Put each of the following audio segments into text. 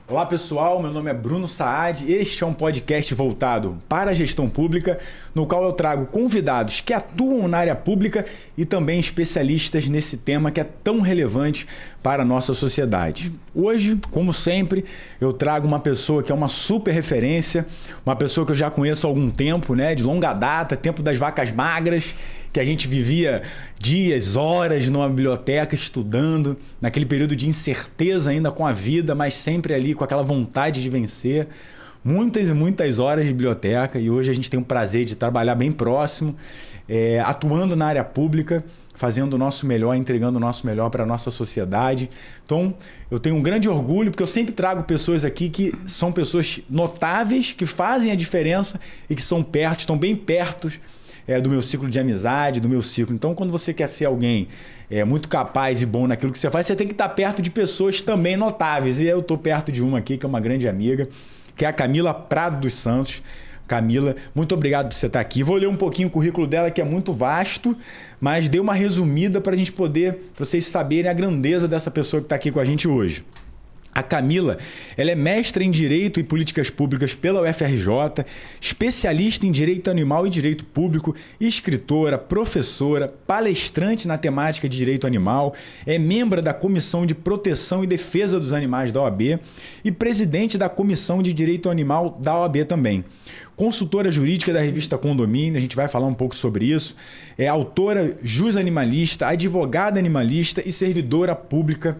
Olá pessoal, meu nome é Bruno Saad, este é um podcast voltado para a gestão pública, no qual eu trago convidados que atuam na área pública e também especialistas nesse tema que é tão relevante para a nossa sociedade. Hoje, como sempre, eu trago uma pessoa que é uma super referência, uma pessoa que eu já conheço há algum tempo, né, de longa data, tempo das vacas magras, que a gente vivia dias, horas numa biblioteca estudando, naquele período de incerteza ainda com a vida, mas sempre ali com aquela vontade de vencer. Muitas e muitas horas de biblioteca, e hoje a gente tem o prazer de trabalhar bem próximo, atuando na área pública, fazendo o nosso melhor, entregando o nosso melhor para a nossa sociedade. Então, eu tenho um grande orgulho, porque eu sempre trago pessoas aqui que são pessoas notáveis, que fazem a diferença e que são perto, estão bem perto do meu ciclo de amizade, do meu ciclo. Então, quando você quer ser alguém muito capaz e bom naquilo que você faz, você tem que estar perto de pessoas também notáveis. E eu estou perto de uma aqui, que é uma grande amiga, que é a Camila Prado dos Santos. Camila, muito obrigado por você estar aqui. Vou ler um pouquinho o currículo dela, que é muito vasto, mas dei uma resumida para a gente poder, para vocês saberem a grandeza dessa pessoa que está aqui com a gente hoje. A Camila, ela é mestra em Direito e Políticas Públicas pela UFRJ, especialista em Direito Animal e Direito Público, escritora, professora, palestrante na temática de Direito Animal, é membro da Comissão de Proteção e Defesa dos Animais da OAB e presidente da Comissão de Direito Animal da OAB também. Consultora jurídica da revista Condomínio, a gente vai falar um pouco sobre isso, é autora animalista, advogada animalista e servidora pública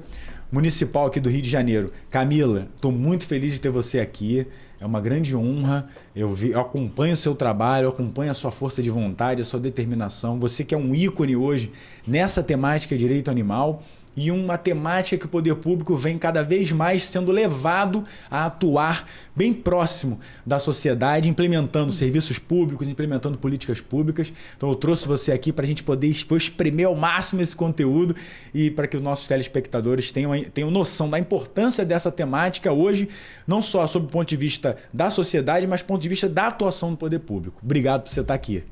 municipal aqui do Rio de Janeiro. Camila, estou muito feliz de ter você aqui. É uma grande honra. Eu acompanho o seu trabalho, eu acompanho a sua força de vontade, a sua determinação. Você que é um ícone hoje nessa temática de direito animal e uma temática que o poder público vem cada vez mais sendo levado a atuar bem próximo da sociedade, implementando serviços públicos, implementando políticas públicas. Então eu trouxe você aqui para a gente poder espremer ao máximo esse conteúdo e para que os nossos telespectadores tenham noção da importância dessa temática hoje, não só sob o ponto de vista da sociedade, mas do ponto de vista da atuação do poder público. Obrigado por você estar aqui.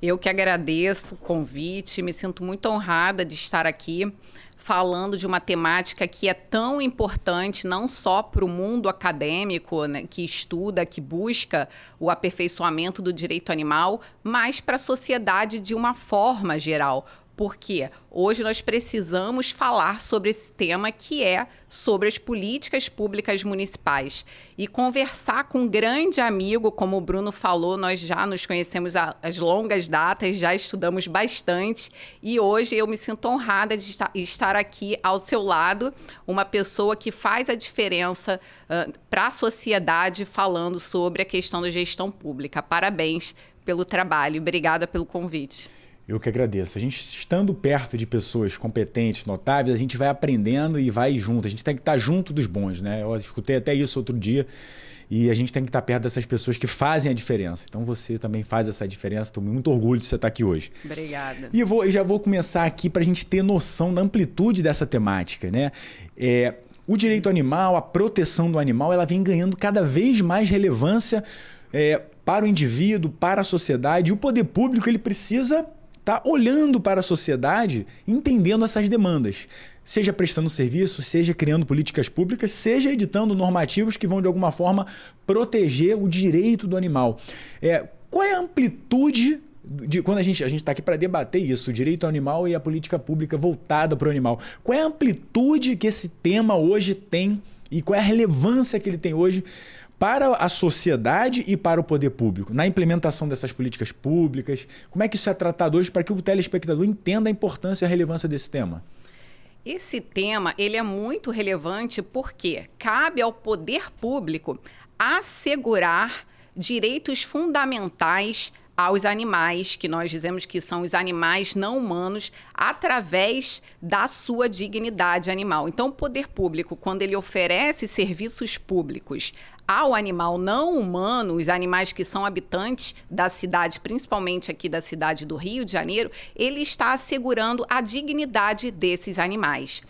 Eu que agradeço o convite, me sinto muito honrada de estar aqui falando de uma temática que é tão importante não só para o mundo acadêmico, né, que estuda, que busca o aperfeiçoamento do direito animal, mas para a sociedade de uma forma geral. Porque hoje nós precisamos falar sobre esse tema que é sobre as políticas públicas municipais. E conversar com um grande amigo, como o Bruno falou, nós já nos conhecemos às longas datas, já estudamos bastante. E hoje eu me sinto honrada de estar aqui ao seu lado, uma pessoa que faz a diferença para a sociedade falando sobre a questão da gestão pública. Parabéns pelo trabalho, obrigada pelo convite. Eu que agradeço. A gente estando perto de pessoas competentes, notáveis, a gente vai aprendendo e vai junto. A gente tem que estar junto dos bons, né? Eu escutei até isso outro dia e a gente tem que estar perto dessas pessoas que fazem a diferença. Então você também faz essa diferença. Estou muito orgulho de você estar aqui hoje. Obrigada. E já vou começar aqui para a gente ter noção da amplitude dessa temática, né? O direito animal, a proteção do animal, ela vem ganhando cada vez mais relevância para o indivíduo, para a sociedade. E o poder público ele precisa tá olhando para a sociedade, entendendo essas demandas, seja prestando serviço, seja criando políticas públicas, seja editando normativos que vão de alguma forma proteger o direito do animal. Qual é a amplitude quando a gente está aqui para debater isso, o direito ao animal e a política pública voltada para o animal? Qual é a amplitude que esse tema hoje tem e qual é a relevância que ele tem hoje para a sociedade e para o poder público, na implementação dessas políticas públicas? Como é que isso é tratado hoje para que o telespectador entenda a importância e a relevância desse tema? Esse tema ele é muito relevante porque cabe ao poder público assegurar direitos fundamentais aos animais, que nós dizemos que são os animais não humanos, através da sua dignidade animal. Então, o poder público, quando ele oferece serviços públicos ao animal não humano, os animais que são habitantes da cidade, principalmente aqui da cidade do Rio de Janeiro, ele está assegurando a dignidade desses animais.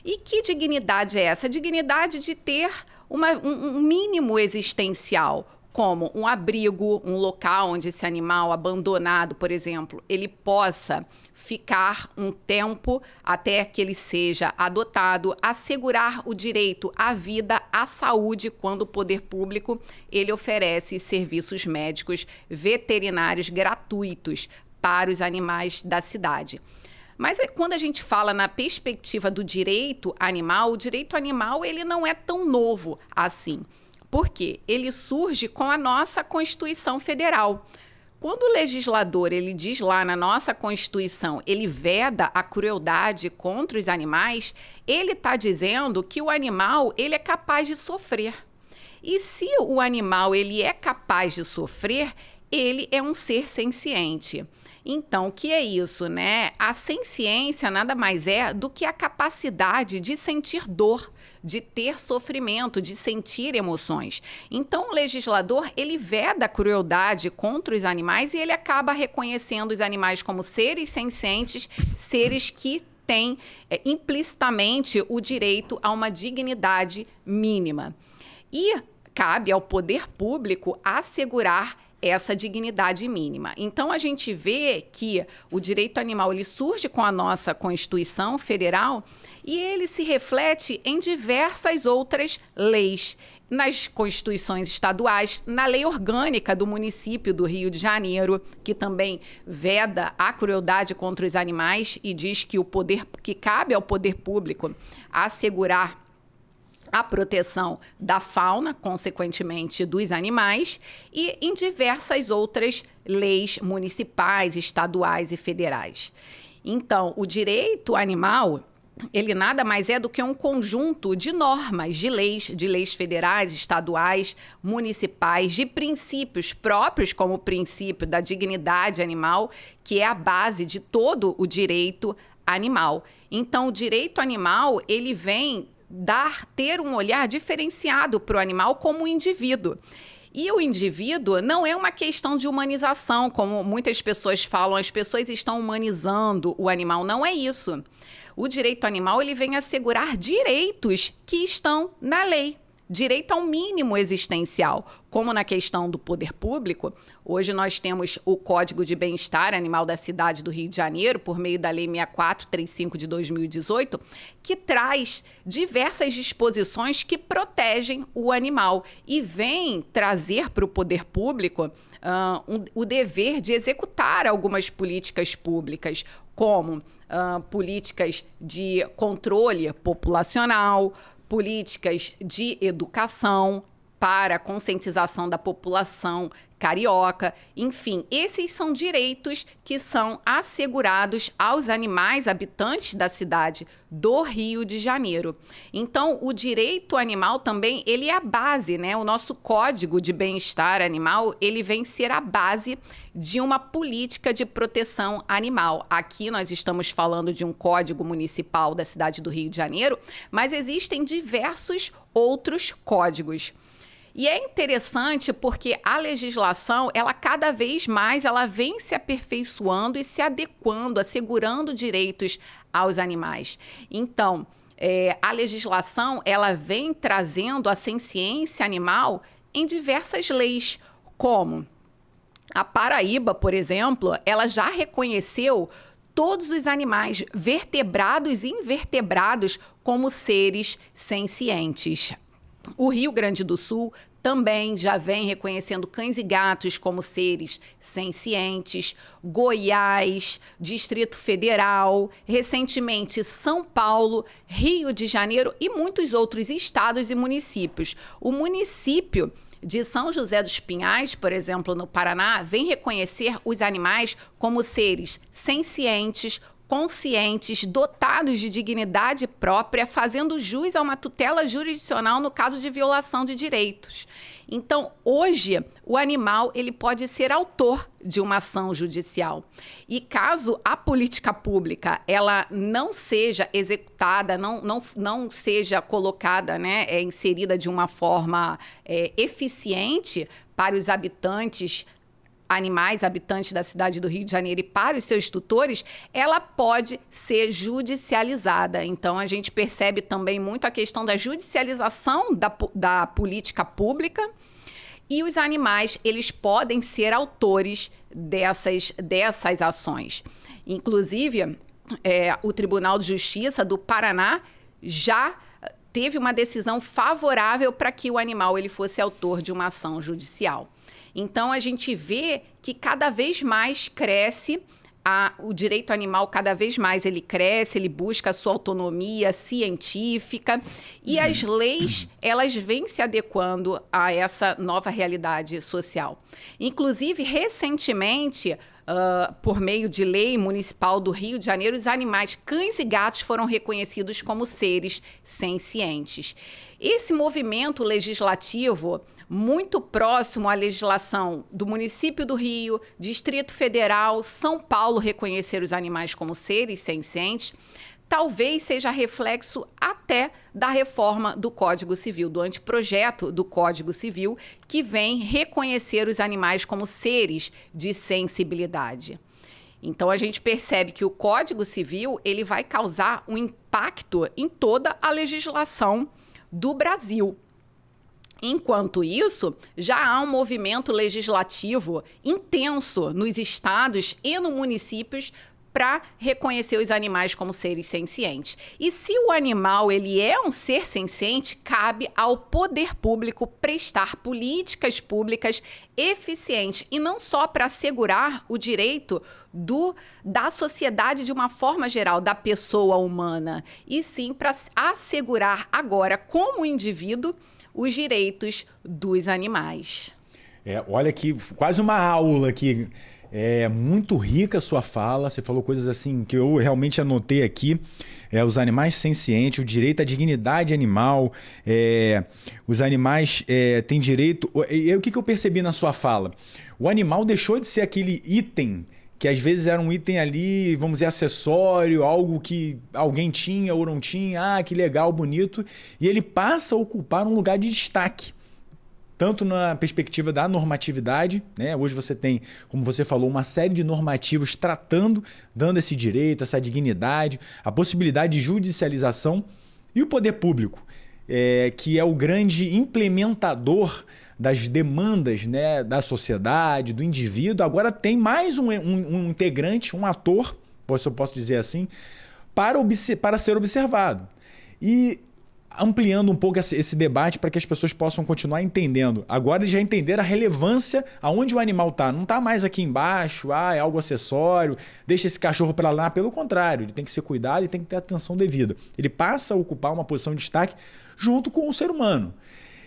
E que dignidade é essa? A dignidade de ter um mínimo existencial, como um abrigo, um local onde esse animal abandonado, por exemplo, ele possa ficar um tempo até que ele seja adotado, assegurar o direito à vida, à saúde, quando o poder público ele oferece serviços médicos veterinários gratuitos para os animais da cidade. Mas quando a gente fala na perspectiva do direito animal, o direito animal ele não é tão novo assim. Por quê? Ele surge com a nossa Constituição Federal. Quando o legislador ele diz lá na nossa Constituição, ele veda a crueldade contra os animais, ele está dizendo que o animal ele é capaz de sofrer. E se o animal ele é capaz de sofrer, ele é um ser senciente. Então, o que é isso, né? A senciência nada mais é do que a capacidade de sentir dor, de ter sofrimento, de sentir emoções. Então, o legislador, ele veda a crueldade contra os animais e ele acaba reconhecendo os animais como seres sencientes, seres que têm implicitamente o direito a uma dignidade mínima. E cabe ao poder público assegurar essa dignidade mínima. Então, a gente vê que o direito animal ele surge com a nossa Constituição Federal e ele se reflete em diversas outras leis, nas constituições estaduais, na lei orgânica do município do Rio de Janeiro, que também veda a crueldade contra os animais e diz que cabe ao poder público assegurar a proteção da fauna, consequentemente dos animais, e em diversas outras leis municipais, estaduais e federais. Então, o direito animal, ele nada mais é do que um conjunto de normas, de leis federais, estaduais, municipais, de princípios próprios, como o princípio da dignidade animal, que é a base de todo o direito animal. Então, o direito animal, ele vem ter um olhar diferenciado para o animal como um indivíduo. E o indivíduo não é uma questão de humanização, como muitas pessoas falam, as pessoas estão humanizando o animal. Não é isso. O direito animal ele vem assegurar direitos que estão na lei. Direito ao mínimo existencial, como na questão do poder público. Hoje nós temos o Código de Bem-Estar Animal da cidade do Rio de Janeiro, por meio da Lei 6435 de 2018, que traz diversas disposições que protegem o animal e vem trazer para o poder público o dever de executar algumas políticas públicas, como políticas de controle populacional, políticas de educação para a conscientização da população carioca. Enfim, esses são direitos que são assegurados aos animais habitantes da cidade do Rio de Janeiro. Então, o direito animal também, ele é a base, né? O nosso Código de Bem-Estar Animal, ele vem ser a base de uma política de proteção animal. Aqui nós estamos falando de um Código Municipal da cidade do Rio de Janeiro, mas existem diversos outros códigos. E é interessante porque a legislação, ela cada vez mais ela vem se aperfeiçoando e se adequando, assegurando direitos aos animais. Então, a legislação, ela vem trazendo a senciência animal em diversas leis, como a Paraíba, por exemplo, ela já reconheceu todos os animais vertebrados e invertebrados como seres sencientes. O Rio Grande do Sul também já vem reconhecendo cães e gatos como seres sencientes. Goiás, Distrito Federal, recentemente São Paulo, Rio de Janeiro e muitos outros estados e municípios. O município de São José dos Pinhais, por exemplo, no Paraná, vem reconhecer os animais como seres sencientes, conscientes, dotados de dignidade própria, fazendo jus a uma tutela jurisdicional no caso de violação de direitos. Então, hoje, o animal ele pode ser autor de uma ação judicial. E caso a política pública ela não seja executada, não seja colocada, né, inserida de uma forma eficiente para os animais habitantes da cidade do Rio de Janeiro e para os seus tutores, ela pode ser judicializada. Então, a gente percebe também muito a questão da judicialização da política pública E os animais, eles podem ser autores dessas ações. Inclusive, o Tribunal de Justiça do Paraná já teve uma decisão favorável para que o animal ele fosse autor de uma ação judicial. Então, a gente vê que cada vez mais cresce o direito animal, cada vez mais ele cresce, ele busca a sua autonomia científica e as leis, elas vêm se adequando a essa nova realidade social. Inclusive, recentemente, por meio de lei municipal do Rio de Janeiro, os animais, cães e gatos, foram reconhecidos como seres sencientes. Esse movimento legislativo, muito próximo à legislação do município do Rio, Distrito Federal, São Paulo, reconhecer os animais como seres sencientes, talvez seja reflexo até da reforma do Código Civil, do anteprojeto do Código Civil, que vem reconhecer os animais como seres de sensibilidade. Então, a gente percebe que o Código Civil ele vai causar um impacto em toda a legislação do Brasil. Enquanto isso, já há um movimento legislativo intenso nos estados e nos municípios para reconhecer os animais como seres sencientes. E se o animal ele é um ser senciente, cabe ao poder público prestar políticas públicas eficientes, e não só para assegurar o direito da sociedade de uma forma geral, da pessoa humana, e sim para assegurar agora, como indivíduo, os direitos dos animais. Olha aqui, quase uma aula aqui. É muito rica a sua fala, você falou coisas assim que eu realmente anotei aqui. Os animais sencientes, o direito à dignidade animal, os animais têm direito... E o que eu percebi na sua fala? O animal deixou de ser aquele item que às vezes era um item ali, vamos dizer, acessório, algo que alguém tinha ou não tinha, que legal, bonito, e ele passa a ocupar um lugar de destaque. Tanto na perspectiva da normatividade, né? Hoje você tem, como você falou, uma série de normativos tratando, dando esse direito, essa dignidade, a possibilidade de judicialização, e o poder público, que é o grande implementador das demandas, né, da sociedade, do indivíduo. Agora tem mais um integrante, um ator, se eu posso dizer assim, para ser observado. E ampliando um pouco esse debate para que as pessoas possam continuar entendendo. Agora eles já entenderam a relevância aonde o animal está. Não está mais aqui embaixo, é algo acessório, deixa esse cachorro para lá. Pelo contrário, ele tem que ser cuidado e tem que ter atenção devida. Ele passa a ocupar uma posição de destaque junto com o ser humano.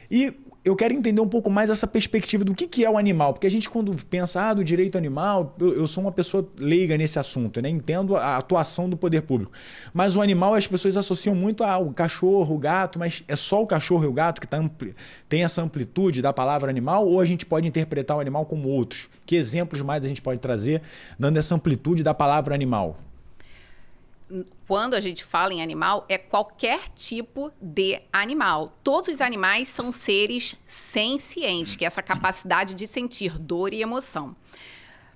E eu quero entender um pouco mais essa perspectiva do que é o animal, porque a gente quando pensa do direito animal, eu sou uma pessoa leiga nesse assunto, né? Entendo a atuação do poder público, mas o animal as pessoas associam muito ao cachorro, o gato, mas é só o cachorro e o gato que tem essa amplitude da palavra animal, ou a gente pode interpretar o animal como outros? Que exemplos mais a gente pode trazer dando essa amplitude da palavra animal? Quando a gente fala em animal, é qualquer tipo de animal. Todos os animais são seres sencientes, que é essa capacidade de sentir dor e emoção.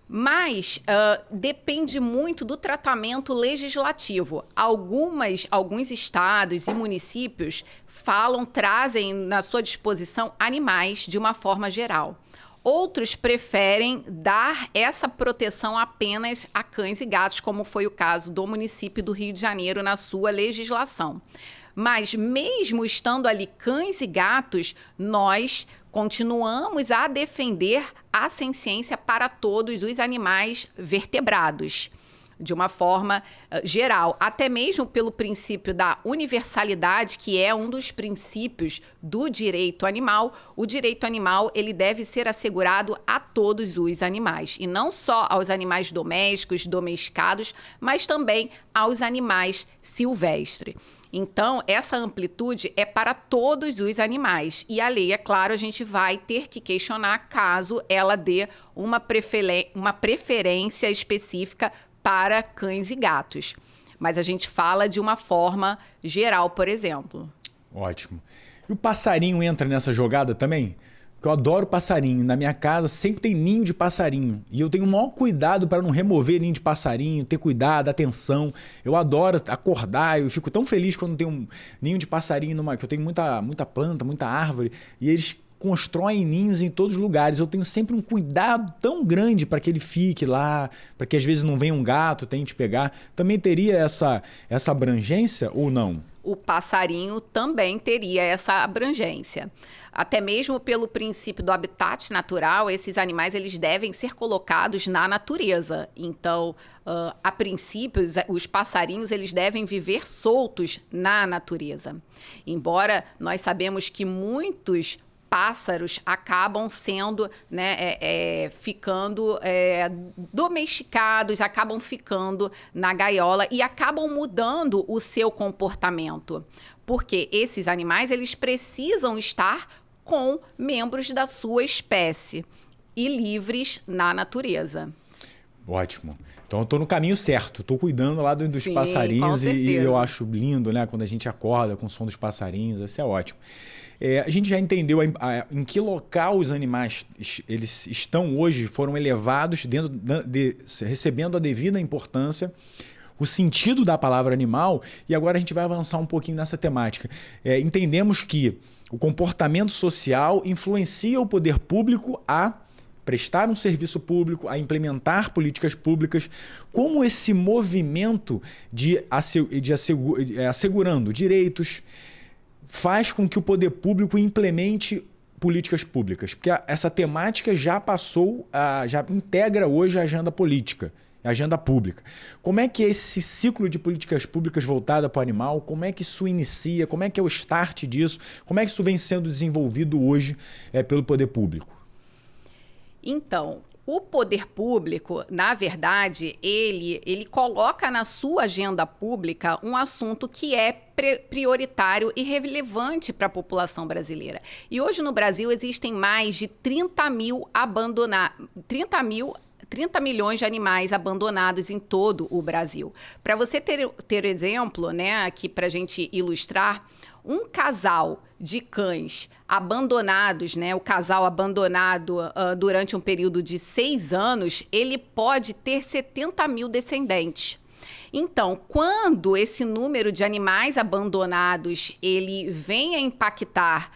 Mas depende muito do tratamento legislativo. Alguns estados e municípios trazem na sua disposição animais de uma forma geral. Outros preferem dar essa proteção apenas a cães e gatos, como foi o caso do município do Rio de Janeiro na sua legislação. Mas mesmo estando ali cães e gatos, nós continuamos a defender a senciência para todos os animais vertebrados, de uma forma geral, até mesmo pelo princípio da universalidade, que é um dos princípios do direito animal. O direito animal ele deve ser assegurado a todos os animais, e não só aos animais domésticos, domesticados, mas também aos animais silvestres. Então, essa amplitude é para todos os animais. E a lei, é claro, a gente vai ter que questionar caso ela dê uma preferência específica para cães e gatos. Mas a gente fala de uma forma geral, por exemplo. Ótimo. E o passarinho entra nessa jogada também? Porque eu adoro passarinho. Na minha casa sempre tem ninho de passarinho. E eu tenho o maior cuidado para não remover ninho de passarinho, ter cuidado, atenção. Eu adoro acordar, eu fico tão feliz quando tem um ninho de passarinho, que eu tenho muita planta, muita árvore, e eles constroem ninhos em todos os lugares. Eu tenho sempre um cuidado tão grande para que ele fique lá, para que às vezes não venha um gato, tente pegar. Também teria essa abrangência ou não? O passarinho também teria essa abrangência. Até mesmo pelo princípio do habitat natural, esses animais eles devem ser colocados na natureza. Então, a princípio, os passarinhos eles devem viver soltos na natureza. Embora nós sabemos que muitos pássaros acabam sendo, ficando domesticados, acabam ficando na gaiola e acabam mudando o seu comportamento. Porque esses animais, eles precisam estar com membros da sua espécie e livres na natureza. Ótimo. Então eu estou no caminho certo, estou cuidando lá dos Sim, passarinhos com e eu certeza. acho lindo, né? Quando a gente acorda com o som dos passarinhos, isso é ótimo. A gente já entendeu em que local os animais eles estão hoje, foram elevados, recebendo a devida importância, o sentido da palavra animal, e agora a gente vai avançar um pouquinho nessa temática. Entendemos que o comportamento social influencia o poder público a prestar um serviço público, a implementar políticas públicas, como esse movimento assegurando direitos faz com que o poder público implemente políticas públicas. Porque essa temática já já integra hoje a agenda política, a agenda pública. Como é que é esse ciclo de políticas públicas voltada para o animal? Como é que isso inicia? Como é que é o start disso? Como é que isso vem sendo desenvolvido hoje pelo poder público? Então, o poder público, na verdade, ele coloca na sua agenda pública um assunto que é prioritário e relevante para a população brasileira. E hoje no Brasil existem mais de 30 milhões de animais abandonados em todo o Brasil. Para você ter exemplo, aqui para a gente ilustrar, um casal de cães abandonados, o casal abandonado durante um período de 6 anos, ele pode ter 70 mil descendentes. Então, quando esse número de animais abandonados ele vem a impactar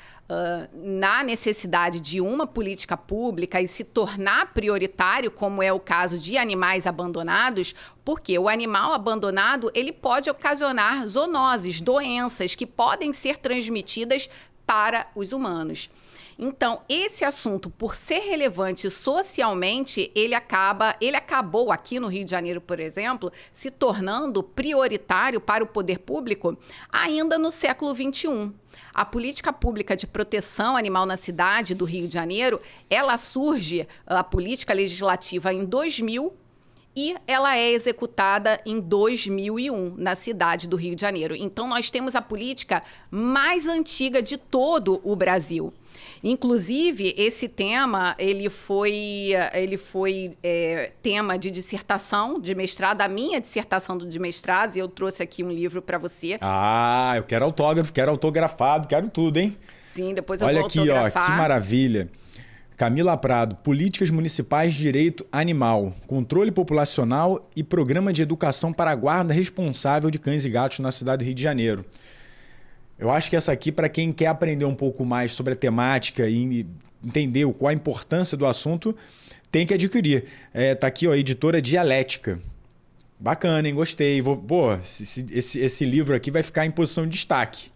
na necessidade de uma política pública e se tornar prioritário, como é o caso de animais abandonados, porque o animal abandonado ele pode ocasionar zoonoses, doenças que podem ser transmitidas para os humanos. Então, esse assunto, por ser relevante socialmente, ele acabou aqui no Rio de Janeiro, por exemplo, se tornando prioritário para o poder público ainda no século XXI. A política pública de proteção animal na cidade do Rio de Janeiro, ela surge, a política legislativa, em 2000, e ela é executada em 2001, na cidade do Rio de Janeiro. Então, nós temos a política mais antiga de todo o Brasil. Inclusive, esse tema, ele foi tema de dissertação, de mestrado, a minha dissertação de mestrado, e eu trouxe aqui um livro para você. Ah, eu quero autógrafo, quero autografado, quero tudo, hein? Sim, depois eu Olha vou aqui, autografar. ó, que maravilha. Camila Prado, Políticas Municipais de Direito Animal, Controle Populacional e Programa de Educação para a Guarda Responsável de Cães e Gatos na cidade do Rio de Janeiro. Eu acho que essa aqui, para quem quer aprender um pouco mais sobre a temática e entender qual a importância do assunto, tem que adquirir. Tá aqui, ó, a editora Dialética. Bacana, hein? Gostei. Esse livro aqui vai ficar em posição de destaque.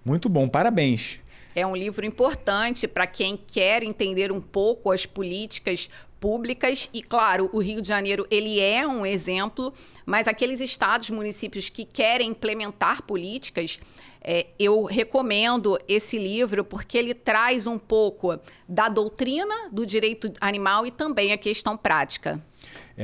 Muito bom, parabéns. É um livro importante para quem quer entender um pouco as políticas públicas e, claro, o Rio de Janeiro ele é um exemplo, mas aqueles estados, municípios que querem implementar políticas, eu recomendo esse livro porque ele traz um pouco da doutrina do direito animal e também a questão prática.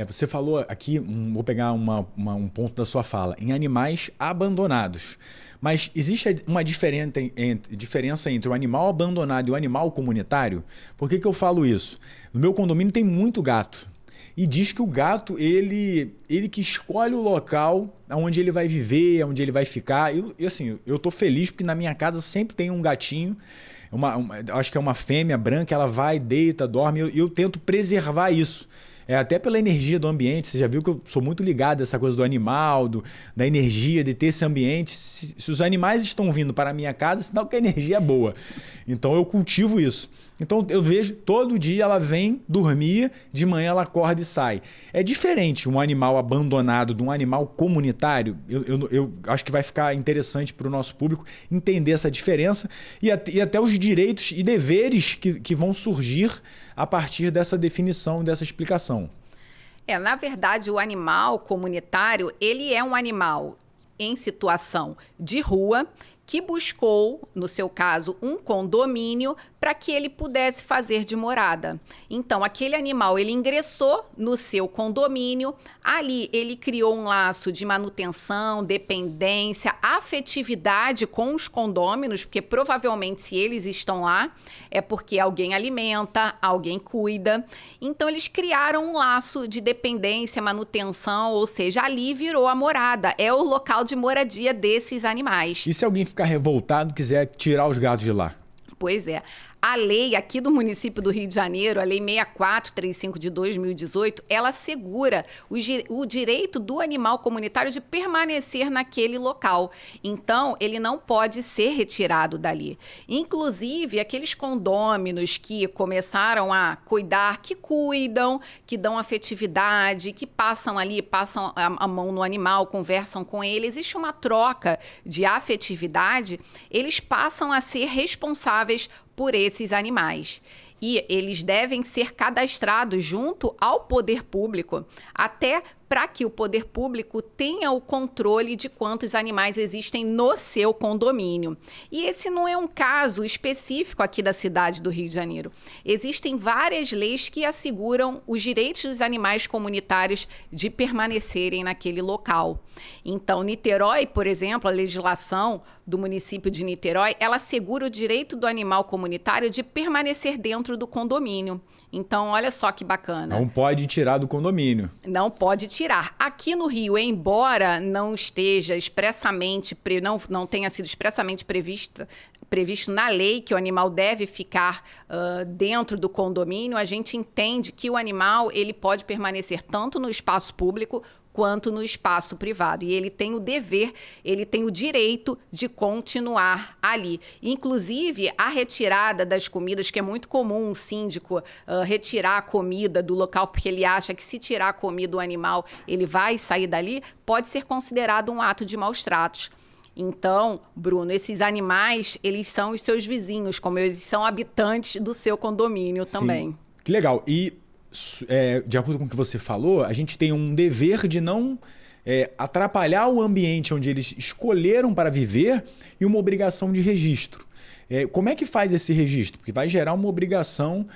Você falou aqui, vou pegar um ponto da sua fala, em animais abandonados. Mas existe uma diferença entre o animal abandonado e o animal comunitário? Por que eu falo isso? No meu condomínio tem muito gato. E diz que o gato, ele que escolhe o local onde ele vai viver, onde ele vai ficar. Eu tô feliz porque na minha casa sempre tem um gatinho. Acho que é uma fêmea branca, ela vai, deita, dorme. Eu tento preservar isso. até pela energia do ambiente. Você já viu que eu sou muito ligado a essa coisa do animal, da energia, de ter esse ambiente. Se os animais estão vindo para a minha casa, sinal que a energia é boa. Então eu cultivo isso. Então eu vejo todo dia ela vem dormir, de manhã ela acorda e sai. É diferente um animal abandonado de um animal comunitário. Eu acho que vai ficar interessante para o nosso público entender essa diferença e até os direitos e deveres que vão surgir a partir dessa definição, dessa explicação. Na verdade, o animal comunitário, ele é um animal em situação de rua que buscou, no seu caso, um condomínio para que ele pudesse fazer de morada. Então, aquele animal, ele ingressou no seu condomínio, ali ele criou um laço de manutenção, dependência, afetividade com os condôminos, porque provavelmente se eles estão lá, é porque alguém alimenta, alguém cuida. Então, eles criaram um laço de dependência, manutenção, ou seja, ali virou a morada, é o local de moradia desses animais. E se alguém ficar revoltado e quiser tirar os gatos de lá? Pois é. A lei aqui do município do Rio de Janeiro, a Lei 6435 de 2018, ela assegura o direito do animal comunitário de permanecer naquele local. Então, ele não pode ser retirado dali. Inclusive, aqueles condôminos que começaram a cuidar, que cuidam, que dão afetividade, que passam ali, passam a mão no animal, conversam com ele, existe uma troca de afetividade, eles passam a ser responsáveis por esses animais. E eles devem ser cadastrados junto ao poder público, até para que o poder público tenha o controle de quantos animais existem no seu condomínio. E esse não é um caso específico aqui da cidade do Rio de Janeiro. Existem várias leis que asseguram os direitos dos animais comunitários de permanecerem naquele local. Então, Niterói, por exemplo, a legislação do município de Niterói, ela assegura o direito do animal comunitário de permanecer dentro do condomínio. Então, olha só que bacana. Não pode tirar do condomínio. Não pode tirar. Aqui no Rio, embora não esteja expressamente, não tenha sido expressamente previsto na lei que o animal deve ficar dentro do condomínio, a gente entende que o animal ele pode permanecer tanto no espaço público quanto no espaço privado. E ele tem o dever, ele tem o direito de continuar ali. Inclusive, a retirada das comidas, que é muito comum um síndico retirar a comida do local, porque ele acha que se tirar a comida do animal, ele vai sair dali, pode ser considerado um ato de maus tratos. Então, Bruno, esses animais, eles são os seus vizinhos, como eles são habitantes do seu condomínio também. Sim. Que legal. E de acordo com o que você falou, a gente tem um dever de não atrapalhar o ambiente onde eles escolheram para viver e uma obrigação de registro. Como é que faz esse registro? Porque vai gerar uma obrigação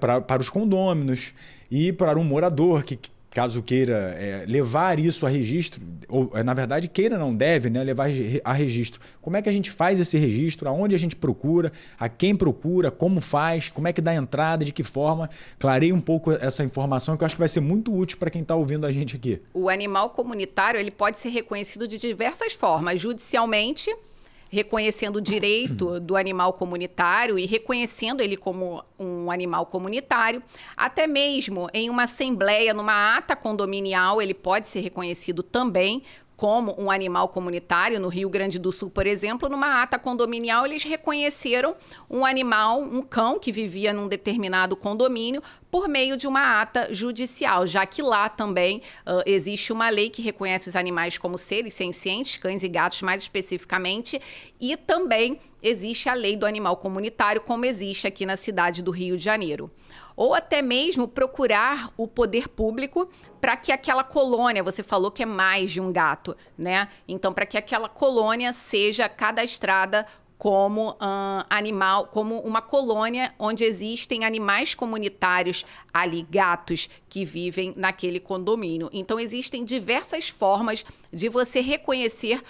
para os condôminos e para um morador que, caso queira levar isso a registro, ou na verdade queira, não deve, né, levar a registro. Como é que a gente faz esse registro? Aonde a gente procura? A quem procura? Como faz? Como é que dá entrada? De que forma? Clarei um pouco essa informação que eu acho que vai ser muito útil para quem está ouvindo a gente aqui. O animal comunitário ele pode ser reconhecido de diversas formas. Judicialmente, reconhecendo o direito do animal comunitário e reconhecendo ele como um animal comunitário, até mesmo em uma assembleia, numa ata condominial, ele pode ser reconhecido também como um animal comunitário. No Rio Grande do Sul, por exemplo, numa ata condominial, eles reconheceram um animal, um cão que vivia num determinado condomínio por meio de uma ata judicial, já que lá também existe uma lei que reconhece os animais como seres sencientes, cães e gatos mais especificamente, e também existe a lei do animal comunitário, como existe aqui na cidade do Rio de Janeiro. Ou até mesmo procurar o poder público para que aquela colônia, você falou que é mais de um gato, né? Então, para que aquela colônia seja cadastrada como animal, como uma colônia onde existem animais comunitários ali, gatos que vivem naquele condomínio. Então, existem diversas formas de você reconhecer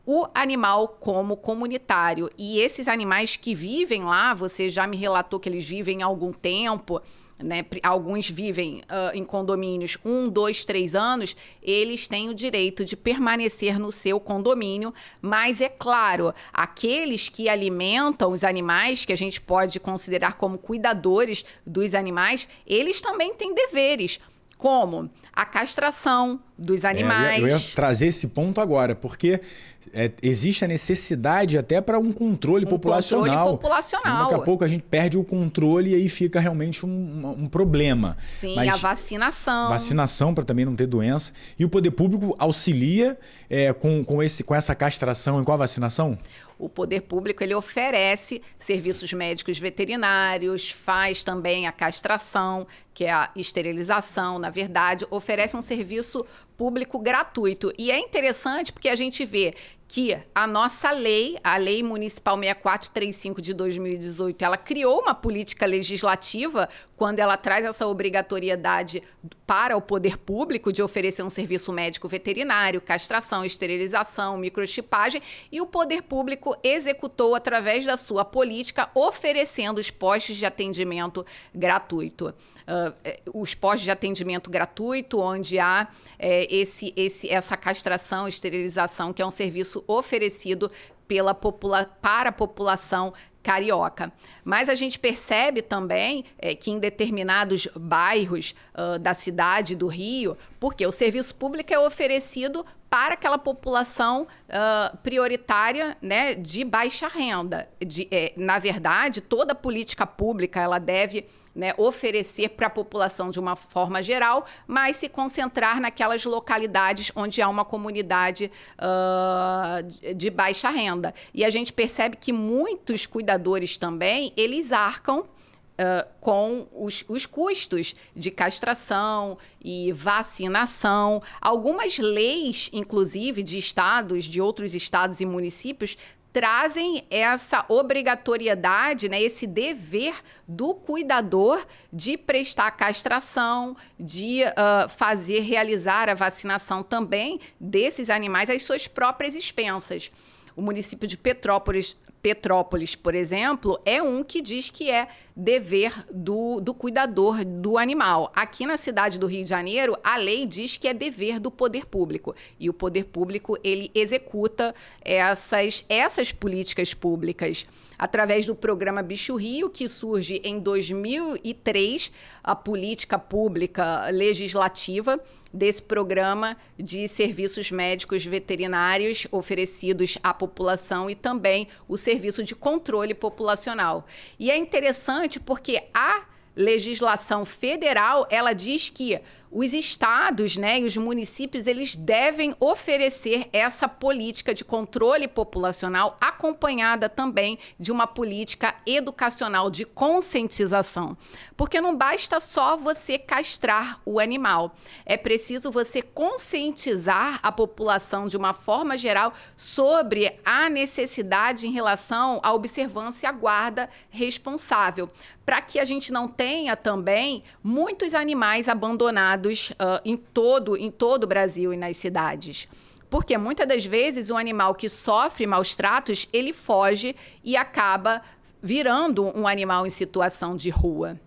o animal como comunitário. E esses animais que vivem lá, você já me relatou que eles vivem há algum tempo, né? Alguns vivem em condomínios 1, 2, 3 anos, eles têm o direito de permanecer no seu condomínio, mas é claro, aqueles que alimentam os animais, que a gente pode considerar como cuidadores dos animais, eles também têm deveres, Como a castração dos animais. Eu ia trazer esse ponto agora, porque existe a necessidade até para um controle populacional. Controle populacional. Daqui a pouco a gente perde o controle e aí fica realmente um problema. Sim, mas a vacinação. Vacinação para também não ter doença. E o poder público auxilia com essa castração e com a vacinação? O poder público ele oferece serviços médicos veterinários, faz também a castração, que é a esterilização, na verdade, oferece um serviço público gratuito. E é interessante porque a gente vê que a nossa lei, a Lei Municipal 6435 de 2018, ela criou uma política legislativa quando ela traz essa obrigatoriedade para o poder público de oferecer um serviço médico veterinário, castração, esterilização, microchipagem, e o poder público executou através da sua política oferecendo os postos de atendimento gratuito. Os postos de atendimento gratuito, onde há essa castração, esterilização, que é um serviço oferecido para a população carioca. Mas a gente percebe também que em determinados bairros da cidade do Rio, porque o serviço público é oferecido para aquela população prioritária, né, de baixa renda. Na verdade, toda política pública ela deve, né, oferecer para a população de uma forma geral, mas se concentrar naquelas localidades onde há uma comunidade de baixa renda. E a gente percebe que muitos cuidadores também, eles arcam com os custos de castração e vacinação. Algumas leis, inclusive, de estados, de outros estados e municípios, trazem essa obrigatoriedade, né, esse dever do cuidador de prestar castração, de realizar a vacinação também desses animais às suas próprias expensas. O município de Petrópolis, por exemplo, é um que diz que é dever do cuidador do animal. Aqui na cidade do Rio de Janeiro, a lei diz que é dever do poder público. E o poder público, ele executa essas políticas públicas. Através do programa Bicho Rio, que surge em 2003, a política pública legislativa desse programa de serviços médicos veterinários oferecidos à população e também o serviço de controle populacional. E é interessante porque a legislação federal, ela diz que os estados, né, e os municípios, eles devem oferecer essa política de controle populacional acompanhada também de uma política educacional de conscientização. Porque não basta só você castrar o animal, é preciso você conscientizar a população de uma forma geral sobre a necessidade em relação à observância e à guarda responsável, para que a gente não tenha também muitos animais abandonados em todo o Brasil e nas cidades. Porque muitas das vezes o animal que sofre maus tratos, ele foge e acaba virando um animal em situação de rua.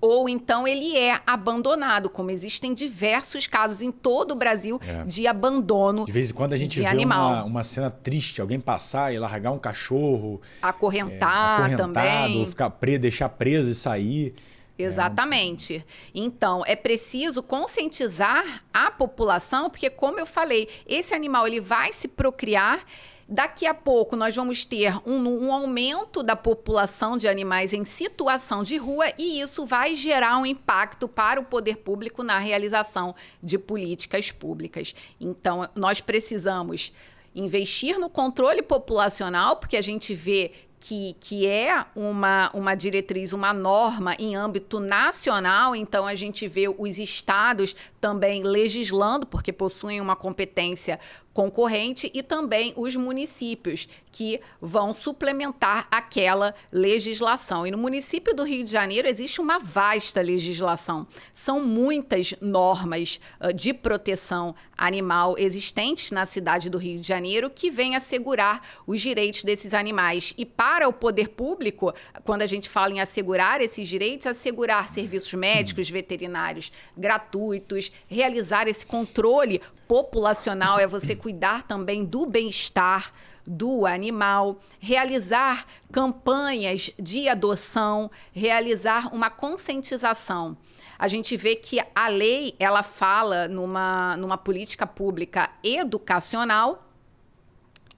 Ou então ele é abandonado, como existem diversos casos em todo o Brasil de abandono de animal. De vez em quando a gente vê uma cena triste, alguém passar e largar um cachorro. Acorrentado também. Ou deixar preso e sair. Exatamente. Então, é preciso conscientizar a população, porque, como eu falei, esse animal ele vai se procriar. Daqui a pouco nós vamos ter um aumento da população de animais em situação de rua e isso vai gerar um impacto para o poder público na realização de políticas públicas. Então, nós precisamos investir no controle populacional, porque a gente vê que é uma diretriz, uma norma em âmbito nacional, então a gente vê os estados também legislando, porque possuem uma competência concorrente, e também os municípios que vão suplementar aquela legislação. E no município do Rio de Janeiro existe uma vasta legislação. São muitas normas de proteção animal existentes na cidade do Rio de Janeiro que vêm assegurar os direitos desses animais. E para para o poder público, quando a gente fala em assegurar esses direitos, assegurar serviços médicos, veterinários gratuitos, realizar esse controle populacional, é você cuidar também do bem-estar do animal, realizar campanhas de adoção, realizar uma conscientização. A gente vê que a lei, ela fala numa política pública educacional,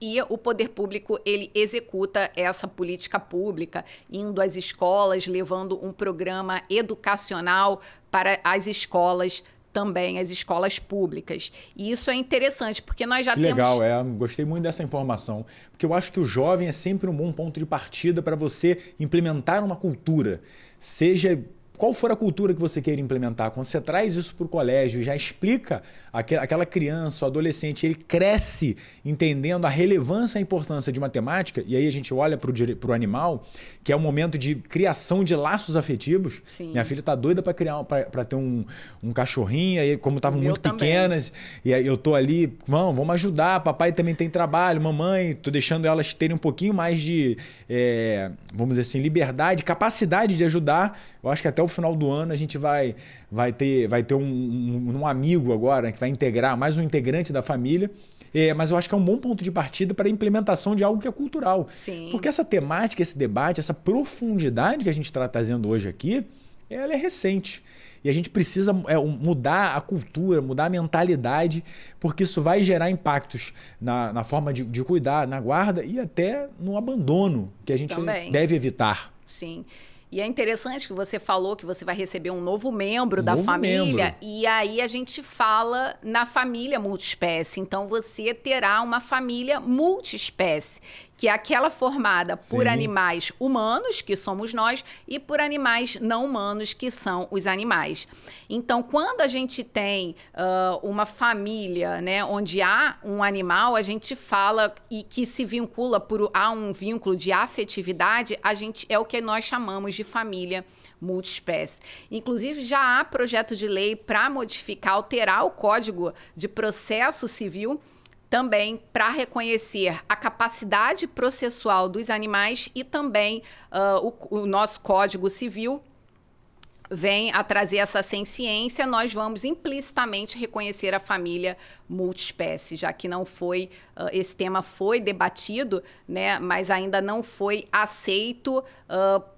e o poder público, ele executa essa política pública, indo às escolas, levando um programa educacional para as escolas também, as escolas públicas. E isso é interessante, porque nós já temos... Legal, gostei muito dessa informação, porque eu acho que o jovem é sempre um bom ponto de partida para você implementar uma cultura, seja... Qual for a cultura que você queira implementar, quando você traz isso para o colégio, já explica aquela criança, o adolescente, ele cresce entendendo a relevância e a importância de matemática, e aí a gente olha para o animal, que é um momento de criação de laços afetivos. Sim. Minha filha está doida para ter um cachorrinho, aí como estavam muito pequenas, e aí eu tô ali, vamos ajudar, papai também tem trabalho, mamãe, tô deixando elas terem um pouquinho mais de, vamos dizer assim, liberdade, capacidade de ajudar. Eu acho que até o final do ano a gente vai ter um amigo agora que vai integrar, mais um integrante da família. Mas eu acho que é um bom ponto de partida para a implementação de algo que é cultural. Sim. Porque essa temática, esse debate, essa profundidade que a gente está trazendo hoje aqui, ela é recente. E a gente precisa mudar a cultura, mudar a mentalidade, porque isso vai gerar impactos na forma de cuidar, na guarda e até no abandono, que a gente deve evitar. Sim. E é interessante que você falou que você vai receber um novo membro da família, e aí a gente fala na família multiespécie. Então, você terá uma família multiespécie, que é aquela formada por animais humanos, que somos nós, e por animais não humanos, que são os animais. Então, quando a gente tem uma família, né, onde há um animal, a gente fala e que se vincula há um vínculo de afetividade, é o que nós chamamos de família multiespécie. Inclusive, já há projeto de lei para modificar, alterar o Código de Processo Civil, também para reconhecer a capacidade processual dos animais, e também o nosso Código Civil vem a trazer essa ciência. Nós vamos implicitamente reconhecer a família multiespécie, já que não foi, esse tema foi debatido, né, mas ainda não foi aceito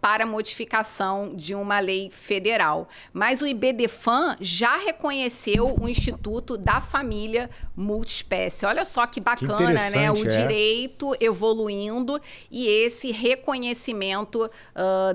para modificação de uma lei federal. Mas o IBDFAM já reconheceu o Instituto da Família Multiespécie. Olha só que bacana, né? O direito evoluindo e esse reconhecimento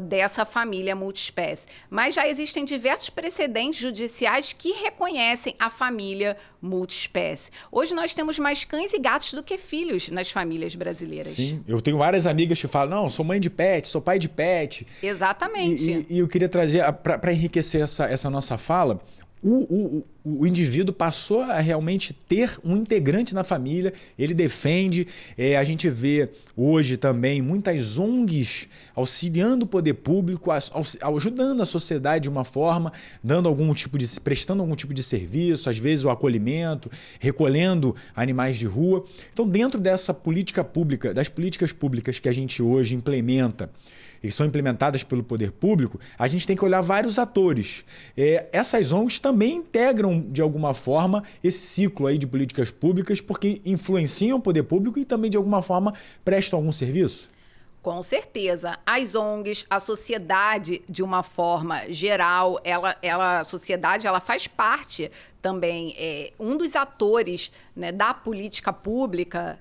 dessa família multiespécie. Mas já existem diversos precedentes judiciais que reconhecem a família multiespécie. Hoje nós temos mais cães e gatos do que filhos nas famílias brasileiras. Sim, eu tenho várias amigas que falam, não, sou mãe de pet, sou pai de pet. Exatamente. E eu queria trazer, para enriquecer essa nossa fala, o indivíduo passou a realmente ter um integrante na família, ele defende, a gente vê hoje também muitas ONGs auxiliando o poder público, ajudando a sociedade de uma forma, prestando algum tipo de serviço, às vezes o acolhimento, recolhendo animais de rua. Então, dentro dessa política pública, das políticas públicas que a gente hoje implementa, e são implementadas pelo poder público, a gente tem que olhar vários atores. Essas ONGs também integram, de alguma forma, esse ciclo aí de políticas públicas, porque influenciam o poder público e também, de alguma forma, prestam algum serviço? Com certeza. As ONGs, a sociedade, de uma forma geral, a sociedade ela faz parte também. Um dos atores, né, da política pública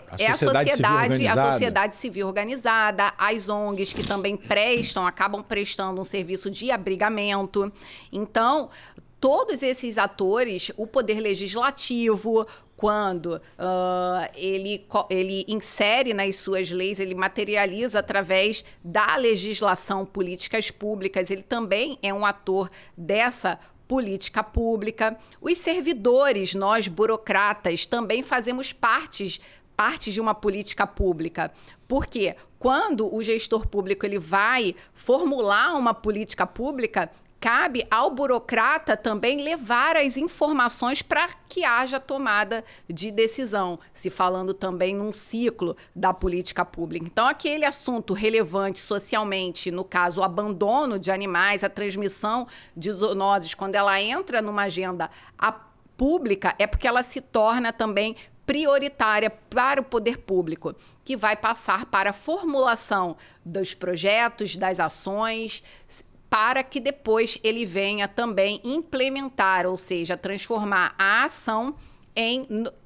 a sociedade civil organizada, as ONGs que também acabam prestando um serviço de abrigamento. Então, todos esses atores, o Poder Legislativo, quando ele insere nas suas leis, ele materializa através da legislação políticas públicas, ele também é um ator dessa política pública. Os servidores, nós burocratas, também fazemos parte de uma política pública. Porque quando o gestor público ele vai formular uma política pública, cabe ao burocrata também levar as informações para que haja tomada de decisão, se falando também num ciclo da política pública. Então, aquele assunto relevante socialmente, no caso, o abandono de animais, a transmissão de zoonoses, quando ela entra numa agenda pública, é porque ela se torna também prioritária para o poder público, que vai passar para a formulação dos projetos, das ações, para que depois ele venha também implementar, ou seja, transformar a ação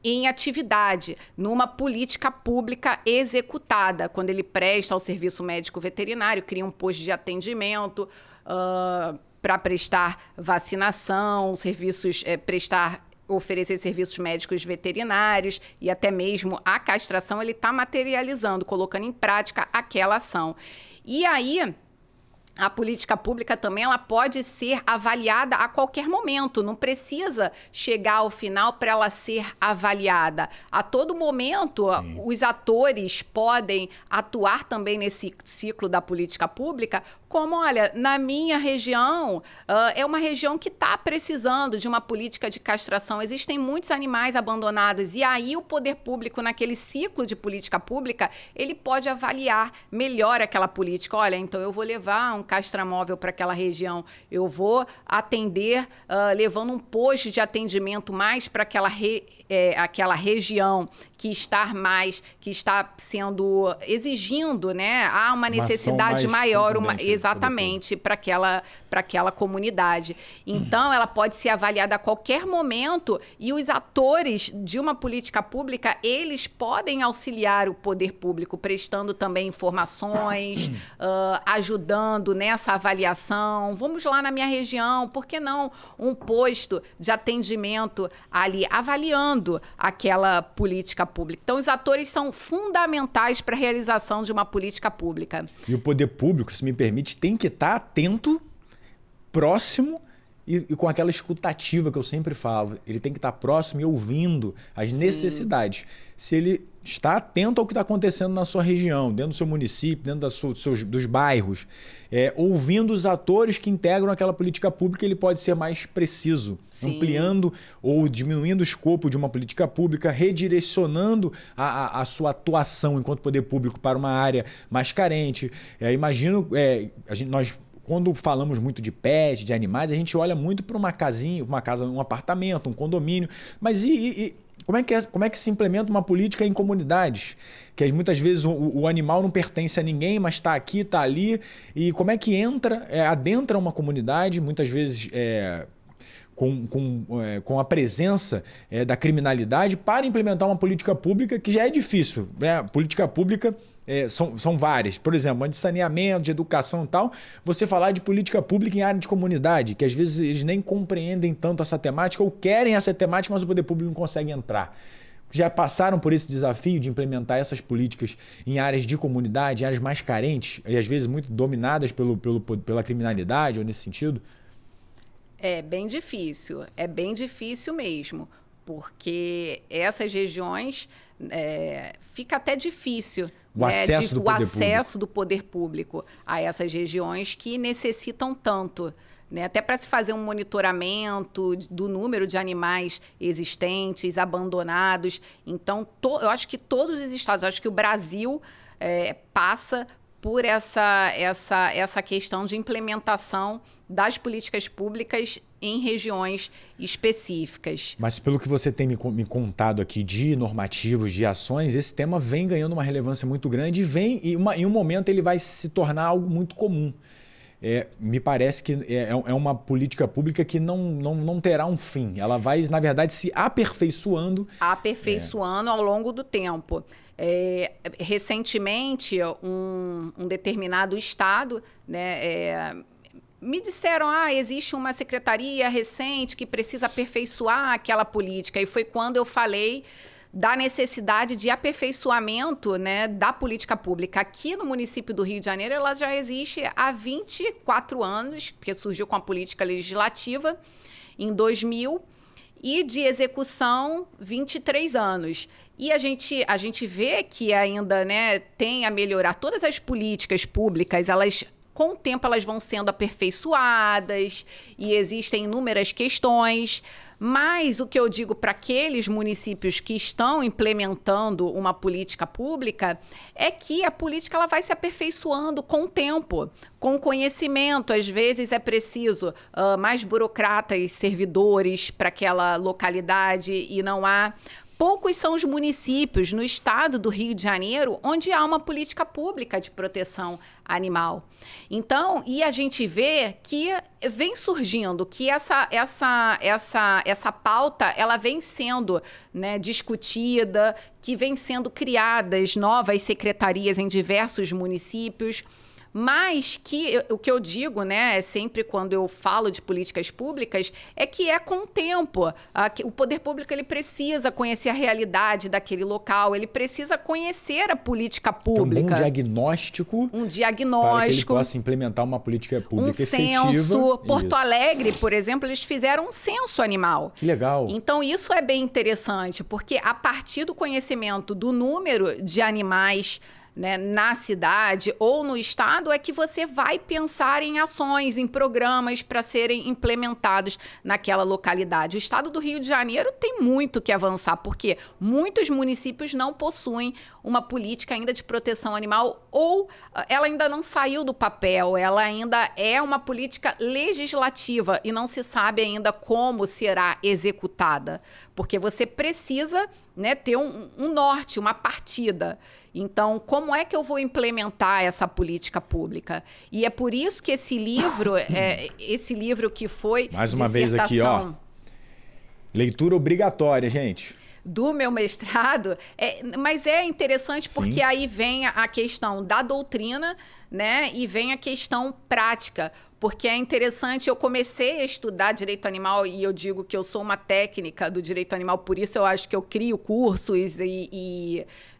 em atividade, numa política pública executada, quando ele presta ao serviço médico veterinário, cria um posto de atendimento para prestar vacinação, oferecer serviços médicos veterinários e até mesmo a castração, ele está materializando, colocando em prática aquela ação. E aí, a política pública também ela pode ser avaliada a qualquer momento, não precisa chegar ao final para ela ser avaliada. A todo momento, sim, os atores podem atuar também nesse ciclo da política pública, como, olha, na minha região, é uma região que está precisando de uma política de castração. Existem muitos animais abandonados e aí o poder público, naquele ciclo de política pública, ele pode avaliar melhor aquela política. Olha, então eu vou levar um castramóvel para aquela região, eu vou atender levando um posto de atendimento mais para aquela região que está sendo exigindo, né? Há uma necessidade maior, exatamente, para aquela comunidade. Então, ela pode ser avaliada a qualquer momento e os atores de uma política pública, eles podem auxiliar o poder público, prestando também informações, ajudando nessa avaliação. Vamos lá na minha região, por que não um posto de atendimento ali, avaliando aquela política pública. Então, os atores são fundamentais para a realização de uma política pública. E o poder público, se me permite, tem que estar atento, próximo e com aquela escutativa que eu sempre falo. Ele tem que estar próximo e ouvindo as necessidades. Se ele está atento ao que está acontecendo na sua região, dentro do seu município, dentro dos bairros, ouvindo os atores que integram aquela política pública, ele pode ser mais preciso, sim, ampliando ou diminuindo o escopo de uma política pública, redirecionando a sua atuação enquanto poder público para uma área mais carente. Imagino, nós, quando falamos muito de pet, de animais, a gente olha muito para uma casinha, uma casa, um apartamento, um condomínio, mas como é que se implementa uma política em comunidades? Que muitas vezes o animal não pertence a ninguém, mas está aqui, está ali. E como é que adentra uma comunidade, muitas vezes com a presença da criminalidade, para implementar uma política pública que já é difícil, né? Política pública são várias. Por exemplo, uma de saneamento, de educação e tal. Você falar de política pública em área de comunidade, que às vezes eles nem compreendem tanto essa temática ou querem essa temática, mas o poder público não consegue entrar. Já passaram por esse desafio de implementar essas políticas em áreas de comunidade, em áreas mais carentes e às vezes muito dominadas pela criminalidade ou nesse sentido? É bem difícil mesmo, porque essas regiões fica até difícil o acesso do poder público a essas regiões que necessitam tanto, né? Até para se fazer um monitoramento do número de animais existentes, abandonados. Então, eu acho que todos os estados, eu acho que o Brasil passa por essa questão de implementação das políticas públicas em regiões específicas. Mas pelo que você tem me contado aqui de normativos, de ações, esse tema vem ganhando uma relevância muito grande e em um momento ele vai se tornar algo muito comum. Me parece que é uma política pública que não terá um fim. Ela vai, na verdade, se aperfeiçoando. Ao longo do tempo. Recentemente, um determinado estado, né, me disseram, existe uma secretaria recente que precisa aperfeiçoar aquela política. E foi quando eu falei da necessidade de aperfeiçoamento, né, da política pública. Aqui no município do Rio de Janeiro, ela já existe há 24 anos, porque surgiu com a política legislativa em 2000, e de execução 23 anos. E a gente vê que ainda, né, tem a melhorar. Todas as políticas públicas, elas com o tempo elas vão sendo aperfeiçoadas e existem inúmeras questões. Mas o que eu digo para aqueles municípios que estão implementando uma política pública é que a política ela vai se aperfeiçoando com o tempo, com o conhecimento. Às vezes é preciso mais burocratas, servidores para aquela localidade e não há. Poucos são os municípios no estado do Rio de Janeiro onde há uma política pública de proteção animal. Então, e a gente vê que vem surgindo, que essa pauta ela vem sendo, né, discutida, que vem sendo criadas novas secretarias em diversos municípios. Mas que o que eu digo, né, sempre quando eu falo de políticas públicas, é que é com o tempo. O poder público ele precisa conhecer a realidade daquele local, ele precisa conhecer a política pública. Então, um diagnóstico. Para que ele possa implementar uma política pública efetiva. Censo. Porto Alegre, por exemplo, eles fizeram um censo animal. Que legal. Então, isso é bem interessante, porque a partir do conhecimento do número de animais, né, na cidade ou no estado, é que você vai pensar em ações, em programas para serem implementados naquela localidade. O estado do Rio de Janeiro tem muito que avançar, porque muitos municípios não possuem uma política ainda de proteção animal ou ela ainda não saiu do papel, ela ainda é uma política legislativa e não se sabe ainda como será executada, porque você precisa, né, ter um norte, uma partida. Então, como é que eu vou implementar essa política pública? E é por isso que esse livro que foi mais uma vez aqui, ó, leitura obrigatória, gente. Do meu mestrado, mas é interessante porque Sim. Aí vem a questão da doutrina, né, e vem a questão prática, porque é interessante, eu comecei a estudar direito animal e eu digo que eu sou uma técnica do direito animal, por isso eu acho que eu crio cursos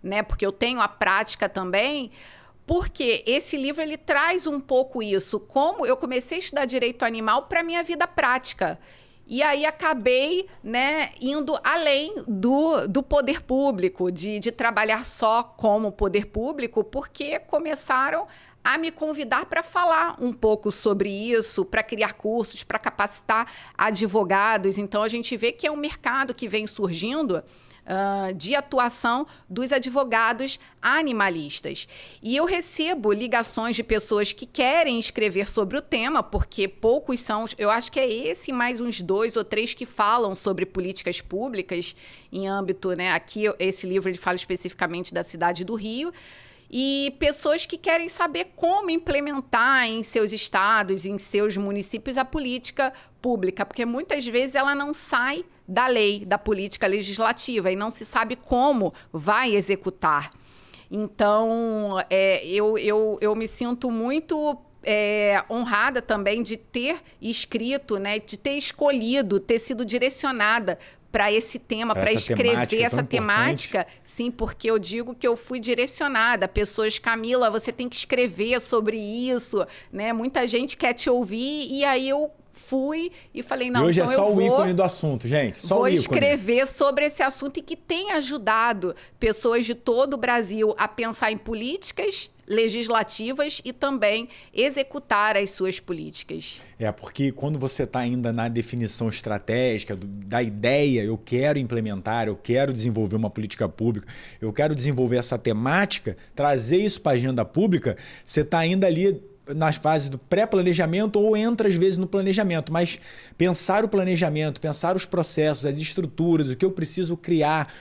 né, porque eu tenho a prática também, porque esse livro ele traz um pouco isso, como eu comecei a estudar direito animal para a minha vida prática. E aí acabei, né, indo além do poder público, de trabalhar só como poder público, porque começaram a me convidar para falar um pouco sobre isso, para criar cursos, para capacitar advogados. Então, a gente vê que é um mercado que vem surgindo de atuação dos advogados animalistas. E eu recebo ligações de pessoas que querem escrever sobre o tema, porque poucos são, eu acho que é esse mais uns 2 ou 3 que falam sobre políticas públicas em âmbito, né? Aqui, esse livro ele fala especificamente da cidade do Rio, e pessoas que querem saber como implementar em seus estados, em seus municípios, a política pública, porque muitas vezes ela não sai da lei, da política legislativa, e não se sabe como vai executar. Então, eu me sinto muito honrada também de ter escrito, né, de ter escolhido, ter sido direcionada para esse tema, para escrever essa temática. Sim, porque eu digo que eu fui direcionada. Pessoas, Camila, você tem que escrever sobre isso, né? Muita gente quer te ouvir, e aí eu fui e falei, não, e hoje então é só eu o ícone do assunto, gente. Só o ícone. Vou escrever sobre esse assunto, e que tem ajudado pessoas de todo o Brasil a pensar em políticas legislativas e também executar as suas políticas. Porque quando você está ainda na definição estratégica da ideia, eu quero implementar, eu quero desenvolver uma política pública, eu quero desenvolver essa temática, trazer isso para a agenda pública, você está ainda ali nas fases do pré-planejamento ou entra às vezes no planejamento, mas pensar o planejamento, pensar os processos, as estruturas, o que eu preciso criar,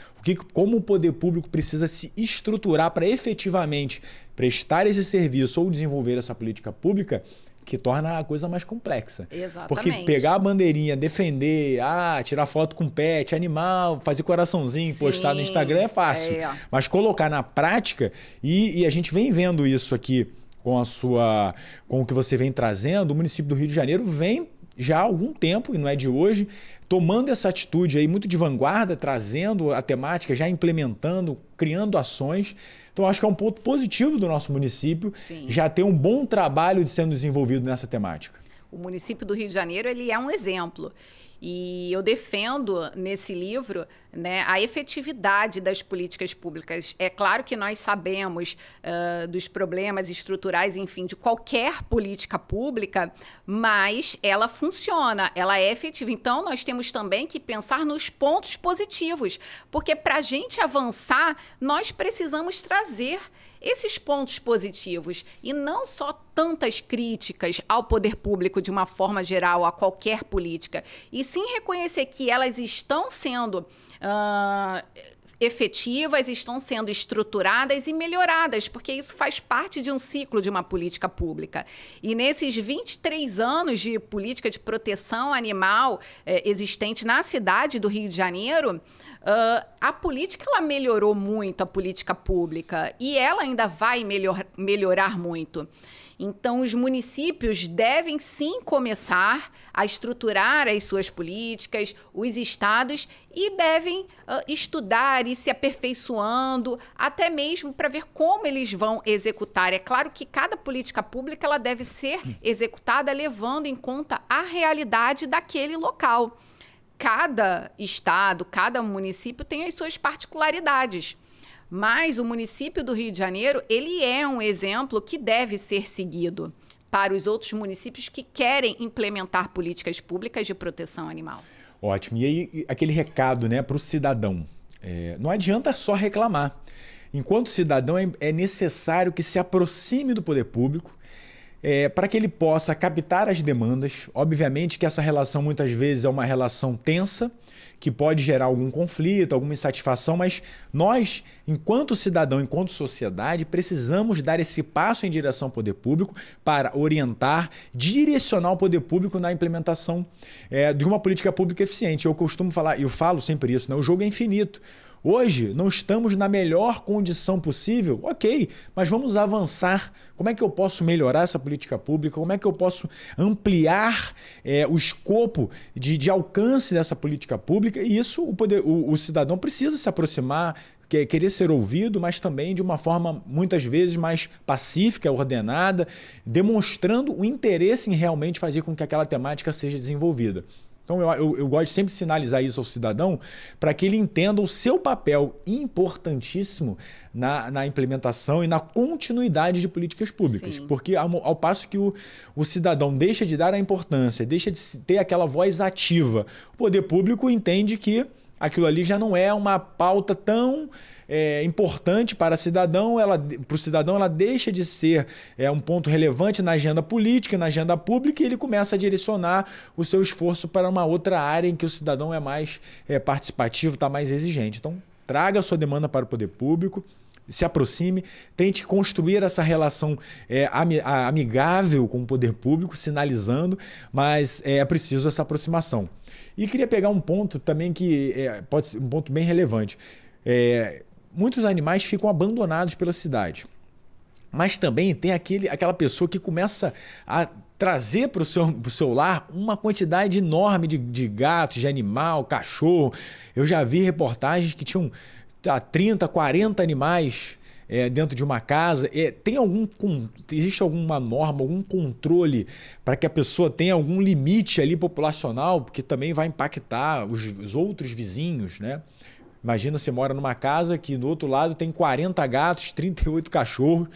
como o poder público precisa se estruturar para efetivamente prestar esse serviço ou desenvolver essa política pública, que torna a coisa mais complexa. Exatamente. Porque pegar a bandeirinha, defender, tirar foto com pet, animal, fazer coraçãozinho, Sim, postar no Instagram é fácil. Mas colocar na prática, e a gente vem vendo isso aqui com o que você vem trazendo, o município do Rio de Janeiro vem já há algum tempo, e não é de hoje, tomando essa atitude aí muito de vanguarda, trazendo a temática, já implementando, criando ações. Então, acho que é um ponto positivo do nosso município, Sim. Já ter um bom trabalho sendo desenvolvido nessa temática. O município do Rio de Janeiro ele é um exemplo. E eu defendo nesse livro, né, a efetividade das políticas públicas. É claro que nós sabemos dos problemas estruturais, enfim, de qualquer política pública, mas ela funciona, ela é efetiva. Então, nós temos também que pensar nos pontos positivos, porque para a gente avançar, nós precisamos trazer esses pontos positivos e não só tantas críticas ao poder público de uma forma geral, a qualquer política, e sim reconhecer que elas estão sendo efetivas, estão sendo estruturadas e melhoradas, porque isso faz parte de um ciclo de uma política pública. E nesses 23 anos de política de proteção animal existente na cidade do Rio de Janeiro, a política ela melhorou muito, a política pública, e ela ainda vai melhorar muito. Então, os municípios devem sim começar a estruturar as suas políticas, os estados, e devem estudar e se aperfeiçoando, até mesmo para ver como eles vão executar. É claro que cada política pública ela deve ser executada levando em conta a realidade daquele local. Cada estado, cada município tem as suas particularidades. Mas o município do Rio de Janeiro, ele é um exemplo que deve ser seguido para os outros municípios que querem implementar políticas públicas de proteção animal. Ótimo. E aí, aquele recado, né, para o cidadão. Não adianta só reclamar. Enquanto cidadão, é necessário que se aproxime do poder público para que ele possa captar as demandas. Obviamente que essa relação muitas vezes é uma relação tensa, que pode gerar algum conflito, alguma insatisfação, mas nós, enquanto cidadão, enquanto sociedade, precisamos dar esse passo em direção ao poder público para orientar, direcionar o poder público na implementação de uma política pública eficiente. Eu costumo falar, e eu falo sempre isso, né? O jogo é infinito. Hoje não estamos na melhor condição possível, ok, mas vamos avançar. Como é que eu posso melhorar essa política pública? Como é que eu posso ampliar o escopo de alcance dessa política pública? E isso o cidadão precisa se aproximar, querer ser ouvido, mas também de uma forma muitas vezes mais pacífica, ordenada, demonstrando o interesse em realmente fazer com que aquela temática seja desenvolvida. Então, eu gosto de sempre sinalizar isso ao cidadão para que ele entenda o seu papel importantíssimo na implementação e na continuidade de políticas públicas. Sim. Porque ao passo que o cidadão deixa de dar a importância, deixa de ter aquela voz ativa, o poder público entende que aquilo ali já não é uma pauta tão importante para o cidadão, ela deixa de ser um ponto relevante na agenda política, na agenda pública, e ele começa a direcionar o seu esforço para uma outra área em que o cidadão é mais participativo, está mais exigente. Então, traga a sua demanda para o poder público, se aproxime, tente construir essa relação amigável com o poder público, sinalizando, mas é preciso essa aproximação. E queria pegar um ponto também que pode ser um ponto bem relevante. Muitos animais ficam abandonados pela cidade, mas também tem aquela pessoa que começa a trazer para o seu lar uma quantidade enorme de gatos, de animal, cachorro. Eu já vi reportagens que tinham 30, 40 animais dentro de uma casa. Existe alguma norma, algum controle para que a pessoa tenha algum limite ali populacional, porque também vai impactar os outros vizinhos, né? Imagina, você mora numa casa que do outro lado tem 40 gatos, 38 cachorros.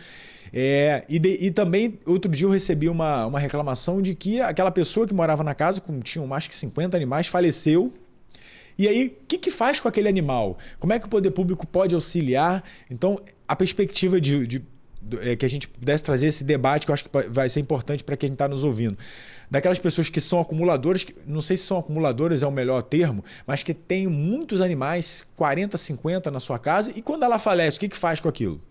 E também, outro dia eu recebi uma reclamação de que aquela pessoa que morava na casa, tinha mais que 50 animais, faleceu. E aí, o que faz com aquele animal? Como é que o poder público pode auxiliar? Então, a perspectiva que a gente pudesse trazer esse debate, que eu acho que vai ser importante para quem está nos ouvindo. Daquelas pessoas que são acumuladoras, não sei se são acumuladoras é o melhor termo, mas que tem muitos animais, 40, 50 na sua casa, e quando ela falece, o que faz com aquilo?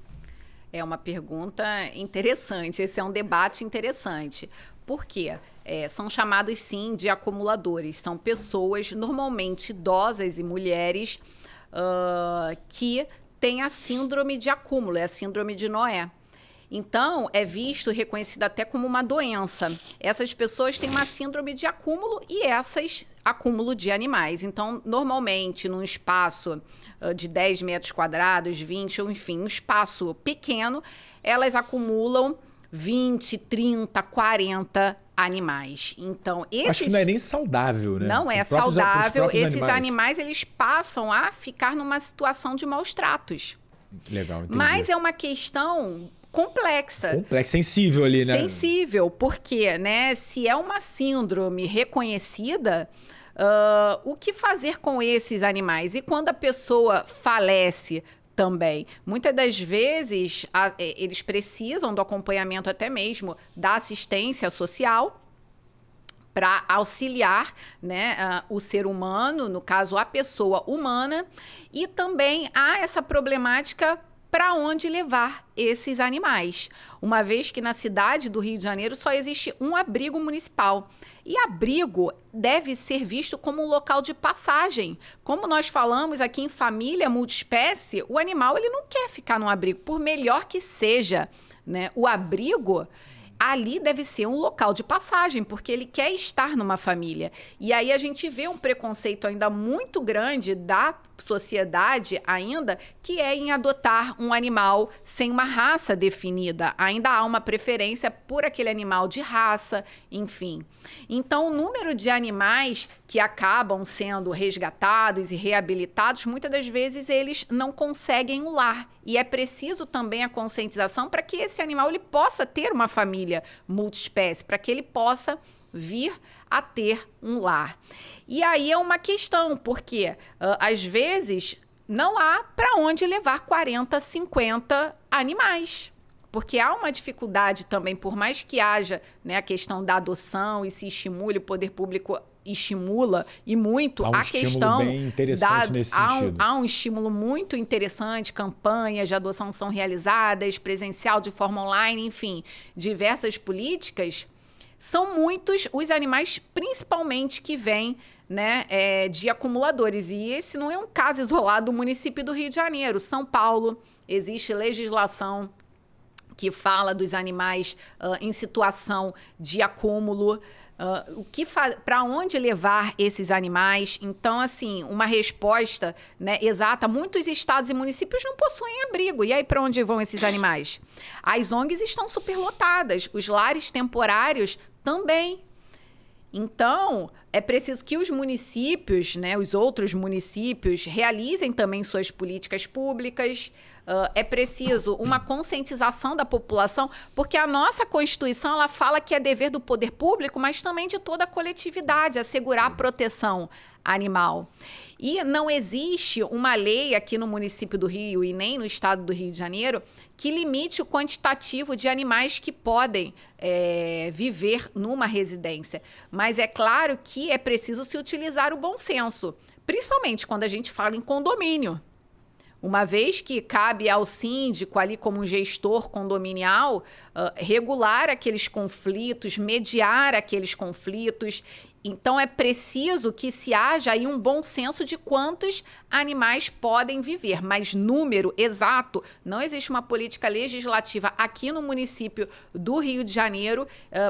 É uma pergunta interessante, esse é um debate interessante. Por quê? São chamados, sim, de acumuladores. São pessoas, normalmente idosas e mulheres, que têm a síndrome de acúmulo, é a síndrome de Noé. Então, é visto e reconhecido até como uma doença. Essas pessoas têm uma síndrome de acúmulo e acúmulo de animais. Então, normalmente, num espaço de 10 metros quadrados, 20, ou enfim, um espaço pequeno, elas acumulam 20, 30, 40 animais. Então, Acho que não é nem saudável, né? Não é saudável. Esses animais, eles passam a ficar numa situação de maus tratos. Legal, entendi. Mas é uma questão complexa. Complexa, sensível ali, né? Sensível, porque, né, se é uma síndrome reconhecida, o que fazer com esses animais? E quando a pessoa falece também? Muitas das vezes, eles precisam do acompanhamento até mesmo da assistência social para auxiliar, né, o ser humano, no caso, a pessoa humana, e também há essa problemática para onde levar esses animais. Uma vez que na cidade do Rio de Janeiro só existe um abrigo municipal. E abrigo deve ser visto como um local de passagem. Como nós falamos aqui em família multiespécie, o animal ele não quer ficar num abrigo, por melhor que seja, né? O abrigo ali deve ser um local de passagem, porque ele quer estar numa família. E aí a gente vê um preconceito ainda muito grande da sociedade ainda, que é em adotar um animal sem uma raça definida. Ainda há uma preferência por aquele animal de raça, enfim. Então, o número de animais que acabam sendo resgatados e reabilitados, muitas das vezes eles não conseguem um lar. E é preciso também a conscientização para que esse animal ele possa ter uma família multiespécie, para que ele possa vir a ter um lar. E aí é uma questão, porque às vezes não há para onde levar 40, 50 animais. Porque há uma dificuldade também, por mais que haja, né, a questão da adoção e se estimule, o poder público estimula e muito a questão bem interessante nesse sentido. Há um estímulo muito interessante, campanhas de adoção são realizadas, presencial de forma online, enfim, diversas políticas. São muitos os animais, principalmente, que vêm, né, de acumuladores. E esse não é um caso isolado do município do Rio de Janeiro. São Paulo, existe legislação que fala dos animais em situação de acúmulo. Para onde levar esses animais? Então, assim, uma resposta, né, exata. Muitos estados e municípios não possuem abrigo. E aí, para onde vão esses animais? As ONGs estão superlotadas. Os lares temporários também. Então, é preciso que os municípios, né, os outros municípios, realizem também suas políticas públicas. É preciso uma conscientização da população, porque a nossa Constituição ela fala que é dever do poder público, mas também de toda a coletividade, assegurar a proteção animal. E não existe uma lei aqui no município do Rio e nem no estado do Rio de Janeiro que limite o quantitativo de animais que podem viver numa residência. Mas é claro que é preciso se utilizar o bom senso, principalmente quando a gente fala em condomínio. Uma vez que cabe ao síndico ali como um gestor condominial regular aqueles conflitos, mediar aqueles conflitos. Então, é preciso que se haja aí um bom senso de quantos animais podem viver. Mas número exato, não existe uma política legislativa aqui no município do Rio de Janeiro.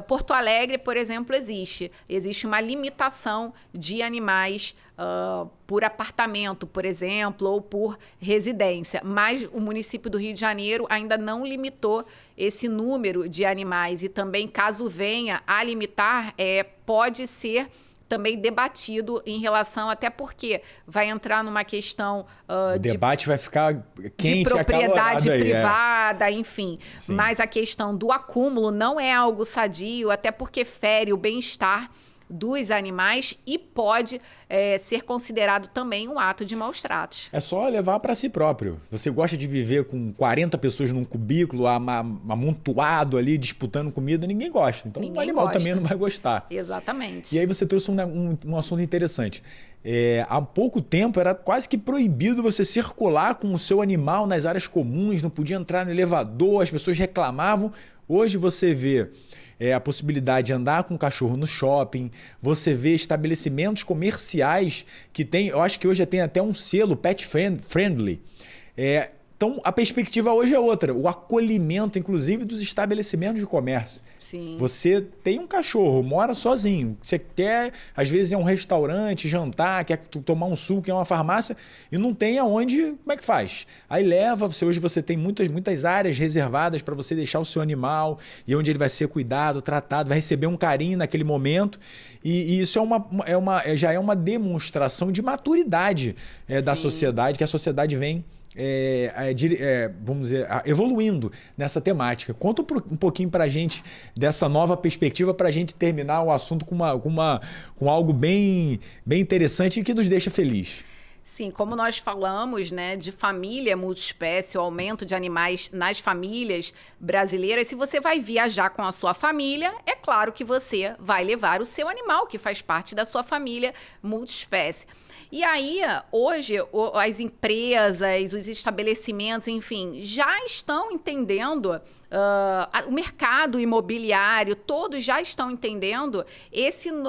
Porto Alegre, por exemplo, existe. Existe uma limitação de animais por apartamento, por exemplo, ou por residência. Mas o município do Rio de Janeiro ainda não limitou esse número de animais. E também, caso venha a limitar, pode ser também debatido em relação, até porque vai entrar numa questão o debate vai ficar quente, de propriedade aí, privada, enfim. Sim. Mas a questão do acúmulo não é algo sadio, até porque fere o bem-estar dos animais e pode ser considerado também um ato de maus tratos. É só levar para si próprio. Você gosta de viver com 40 pessoas num cubículo, amontoado ali, disputando comida, ninguém gosta. Então o animal também não vai gostar. Exatamente. E aí você trouxe um assunto interessante. Há pouco tempo era quase que proibido você circular com o seu animal nas áreas comuns, não podia entrar no elevador, as pessoas reclamavam. Hoje você vê a possibilidade de andar com o cachorro no shopping, você vê estabelecimentos comerciais que tem, eu acho que hoje tem até um selo pet friendly, Então, a perspectiva hoje é outra. O acolhimento, inclusive, dos estabelecimentos de comércio. Sim. Você tem um cachorro, mora sozinho. Você quer, às vezes, ir a um restaurante, jantar, quer tomar um suco, quer uma farmácia, e não tem aonde, como é que faz? Aí leva, hoje você tem muitas áreas reservadas para você deixar o seu animal, e onde ele vai ser cuidado, tratado, vai receber um carinho naquele momento. E isso já é uma demonstração de maturidade da sociedade, que a sociedade vem vamos dizer, evoluindo nessa temática. Conta um pouquinho para a gente dessa nova perspectiva, para a gente terminar o assunto com algo bem interessante e que nos deixa feliz. Sim, como nós falamos, né, de família multiespécie, o aumento de animais nas famílias brasileiras, se você vai viajar com a sua família, é claro que você vai levar o seu animal, que faz parte da sua família multiespécie. E aí, hoje, as empresas, os estabelecimentos, enfim, já estão entendendo, o mercado imobiliário, todos já estão entendendo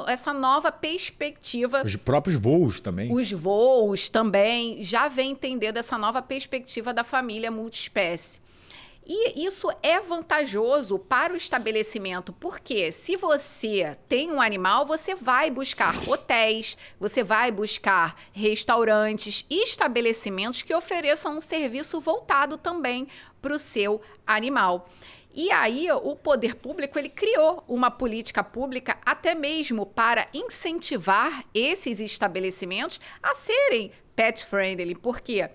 essa nova perspectiva. Os próprios voos também. Os voos também já vêm entendendo essa nova perspectiva da família multiespécie. E isso é vantajoso para o estabelecimento, porque se você tem um animal, você vai buscar hotéis, você vai buscar restaurantes e estabelecimentos que ofereçam um serviço voltado também para o seu animal. E aí o poder público ele criou uma política pública até mesmo para incentivar esses estabelecimentos a serem pet friendly, porque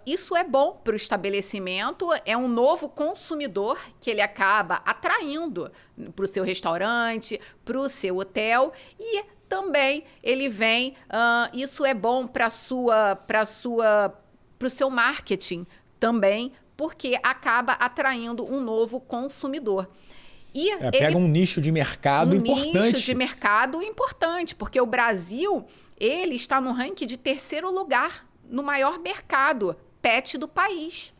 isso é bom para o estabelecimento, é um novo consumidor que ele acaba atraindo para o seu restaurante, para o seu hotel e também ele vem, isso é bom para o seu marketing também, porque acaba atraindo um novo consumidor. E pega um nicho de mercado importante. Um nicho de mercado importante, porque o Brasil ele está no ranking de 3º lugar no maior mercado pet do país.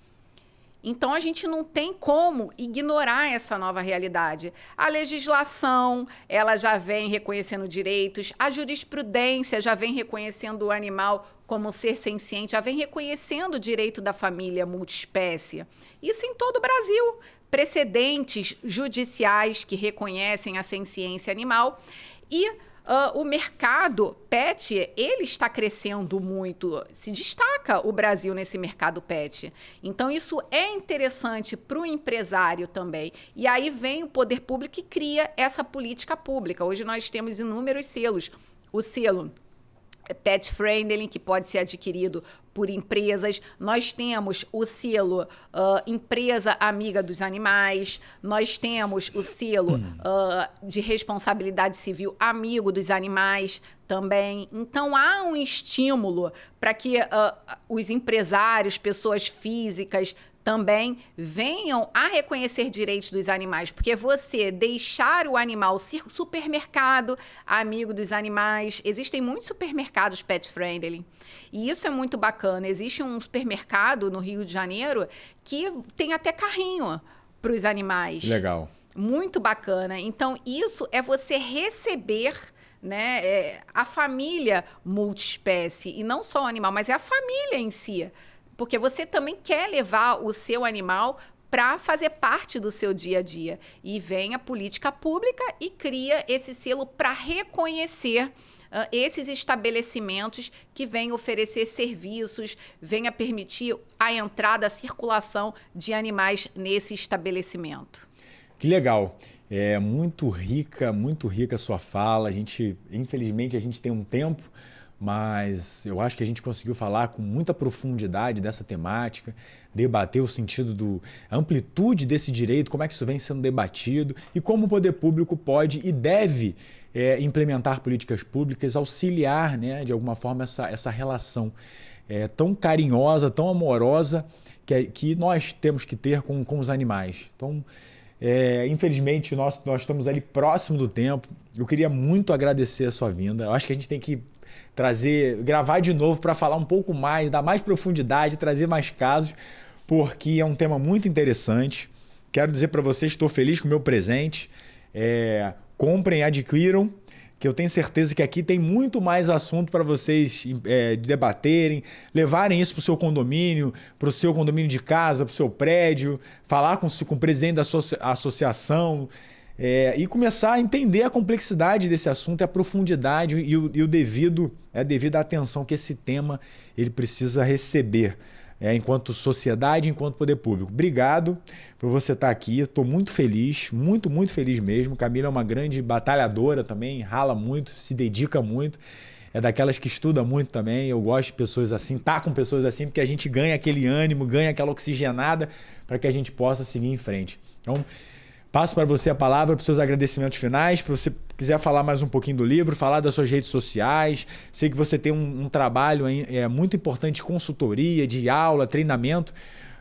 Então, a gente não tem como ignorar essa nova realidade. A legislação, ela já vem reconhecendo direitos, a jurisprudência já vem reconhecendo o animal como ser senciente, já vem reconhecendo o direito da família multiespécie. Isso em todo o Brasil. Precedentes judiciais que reconhecem a senciência animal e o mercado pet, ele está crescendo muito, se destaca o Brasil nesse mercado pet. Então, isso é interessante para o empresário também. E aí vem o poder público e cria essa política pública. Hoje nós temos inúmeros selos. O selo Pet Friendly, que pode ser adquirido por empresas. Nós temos o selo Empresa Amiga dos Animais. Nós temos o selo de responsabilidade civil Amigo dos Animais também. Então, há um estímulo para que os empresários, pessoas físicas, também venham a reconhecer direitos dos animais, porque você deixar o animal supermercado, amigo dos animais, existem muitos supermercados pet friendly, e isso é muito bacana. Existe um supermercado no Rio de Janeiro que tem até carrinho para os animais. Legal. Muito bacana. Então, isso é você receber, né, a família multiespécie, e não só o animal, mas é a família em si. Porque você também quer levar o seu animal para fazer parte do seu dia a dia. E vem a política pública e cria esse selo para reconhecer esses estabelecimentos que vêm oferecer serviços, vêm a permitir a entrada, a circulação de animais nesse estabelecimento. Que legal. É muito rica a sua fala. Infelizmente, a gente tem um tempo, mas eu acho que a gente conseguiu falar com muita profundidade dessa temática, debater o sentido a amplitude desse direito, como é que isso vem sendo debatido e como o poder público pode e deve implementar políticas públicas, auxiliar, né, de alguma forma essa relação tão carinhosa, tão amorosa que nós temos que ter com os animais. Então, infelizmente, nós estamos ali próximo do tempo. Eu queria muito agradecer a sua vinda. Eu acho que a gente tem que gravar de novo para falar um pouco mais, dar mais profundidade, trazer mais casos, porque é um tema muito interessante. Quero dizer para vocês, estou feliz com o meu presente. Comprem, adquiram. que eu tenho certeza que aqui tem muito mais assunto para vocês debaterem, levarem isso para o seu condomínio de casa, para o seu prédio, falar com o presidente da associação e começar a entender a complexidade desse assunto, a profundidade a devida atenção que esse tema ele precisa receber. Enquanto sociedade, enquanto poder público. Obrigado por você estar aqui. Estou muito feliz, muito, muito feliz mesmo. Camila é uma grande batalhadora também, rala muito, se dedica muito. É daquelas que estuda muito também. Eu gosto de pessoas assim, tá com pessoas assim, porque a gente ganha aquele ânimo, ganha aquela oxigenada para que a gente possa seguir em frente. Então, passo para você a palavra para os seus agradecimentos finais, para você quiser falar mais um pouquinho do livro, falar das suas redes sociais. Sei que você tem um trabalho muito importante de consultoria, de aula, treinamento.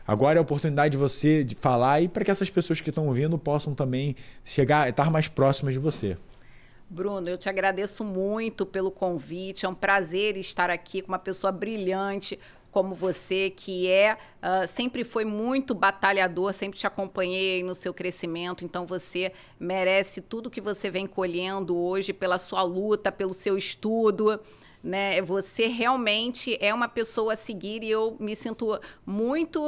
Agora é a oportunidade de você de falar e para que essas pessoas que estão ouvindo possam também estar mais próximas de você. Bruno, eu te agradeço muito pelo convite. É um prazer estar aqui com uma pessoa brilhante como você, que sempre foi muito batalhador, sempre te acompanhei no seu crescimento, então você merece tudo que você vem colhendo hoje pela sua luta, pelo seu estudo, né? Você realmente é uma pessoa a seguir e eu me sinto muito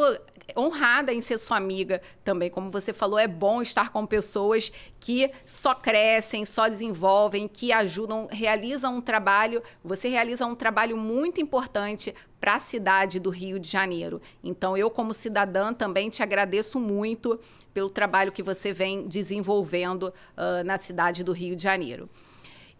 honrada em ser sua amiga também. Como você falou, é bom estar com pessoas que só crescem, só desenvolvem, que ajudam, realizam um trabalho. Você realiza um trabalho muito importante para a cidade do Rio de Janeiro. Então, eu como cidadã também te agradeço muito pelo trabalho que você vem desenvolvendo na cidade do Rio de Janeiro.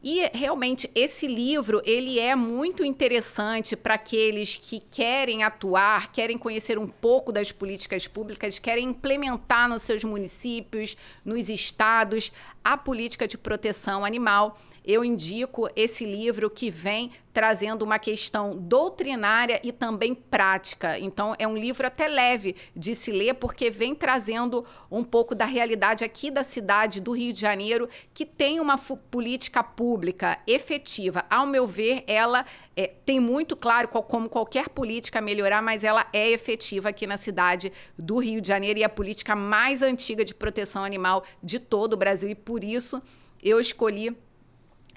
E, realmente, esse livro ele é muito interessante para aqueles que querem atuar, querem conhecer um pouco das políticas públicas, querem implementar nos seus municípios, nos estados, a política de proteção animal. Eu indico esse livro que vem trazendo uma questão doutrinária e também prática. Então, é um livro até leve de se ler, porque vem trazendo um pouco da realidade aqui da cidade do Rio de Janeiro, que tem uma política pública efetiva. Ao meu ver, ela tem muito claro como qualquer política melhorar, mas ela é efetiva aqui na cidade do Rio de Janeiro e é a política mais antiga de proteção animal de todo o Brasil. E por isso eu escolhi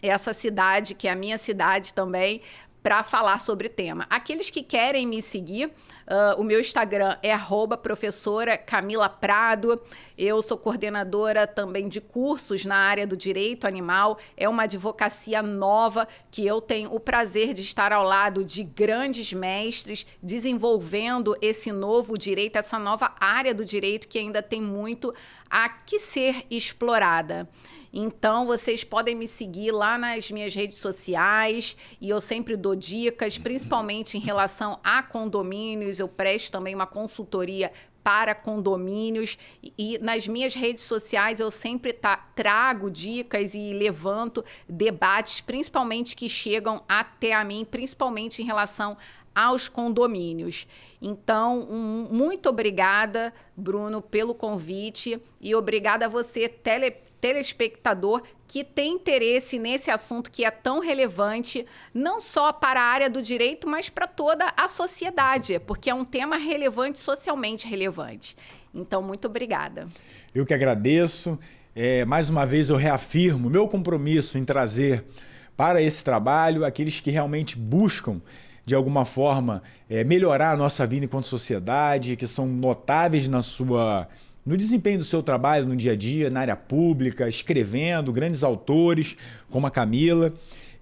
essa cidade, que é a minha cidade também, para falar sobre o tema. Aqueles que querem me seguir, o meu Instagram é @professora Camila Prado. Eu sou coordenadora também de cursos na área do direito animal. É uma advocacia nova que eu tenho o prazer de estar ao lado de grandes mestres, desenvolvendo esse novo direito, essa nova área do direito que ainda tem muito a que ser explorada. Então, vocês podem me seguir lá nas minhas redes sociais e eu sempre dou dicas, principalmente em relação a condomínios. Eu presto também uma consultoria para condomínios e nas minhas redes sociais eu sempre trago dicas e levanto debates, principalmente que chegam até a mim, principalmente em relação aos condomínios. Então, muito obrigada, Bruno, pelo convite e obrigada a você, telespectador, que tem interesse nesse assunto que é tão relevante, não só para a área do direito, mas para toda a sociedade, porque é um tema relevante, socialmente relevante. Então, muito obrigada. Eu que agradeço. Mais uma vez, eu reafirmo meu compromisso em trazer para esse trabalho aqueles que realmente buscam de alguma forma melhorar a nossa vida enquanto sociedade, que são notáveis no desempenho do seu trabalho no dia a dia, na área pública, escrevendo, grandes autores como a Camila.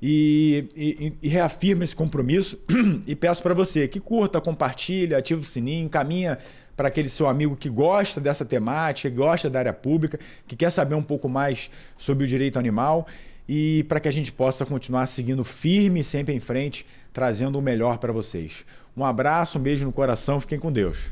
E reafirmo esse compromisso e peço para você que curta, compartilha, ativa o sininho, encaminha para aquele seu amigo que gosta dessa temática, que gosta da área pública, que quer saber um pouco mais sobre o direito animal e para que a gente possa continuar seguindo firme, sempre em frente, trazendo o melhor para vocês. Um abraço, um beijo no coração, fiquem com Deus.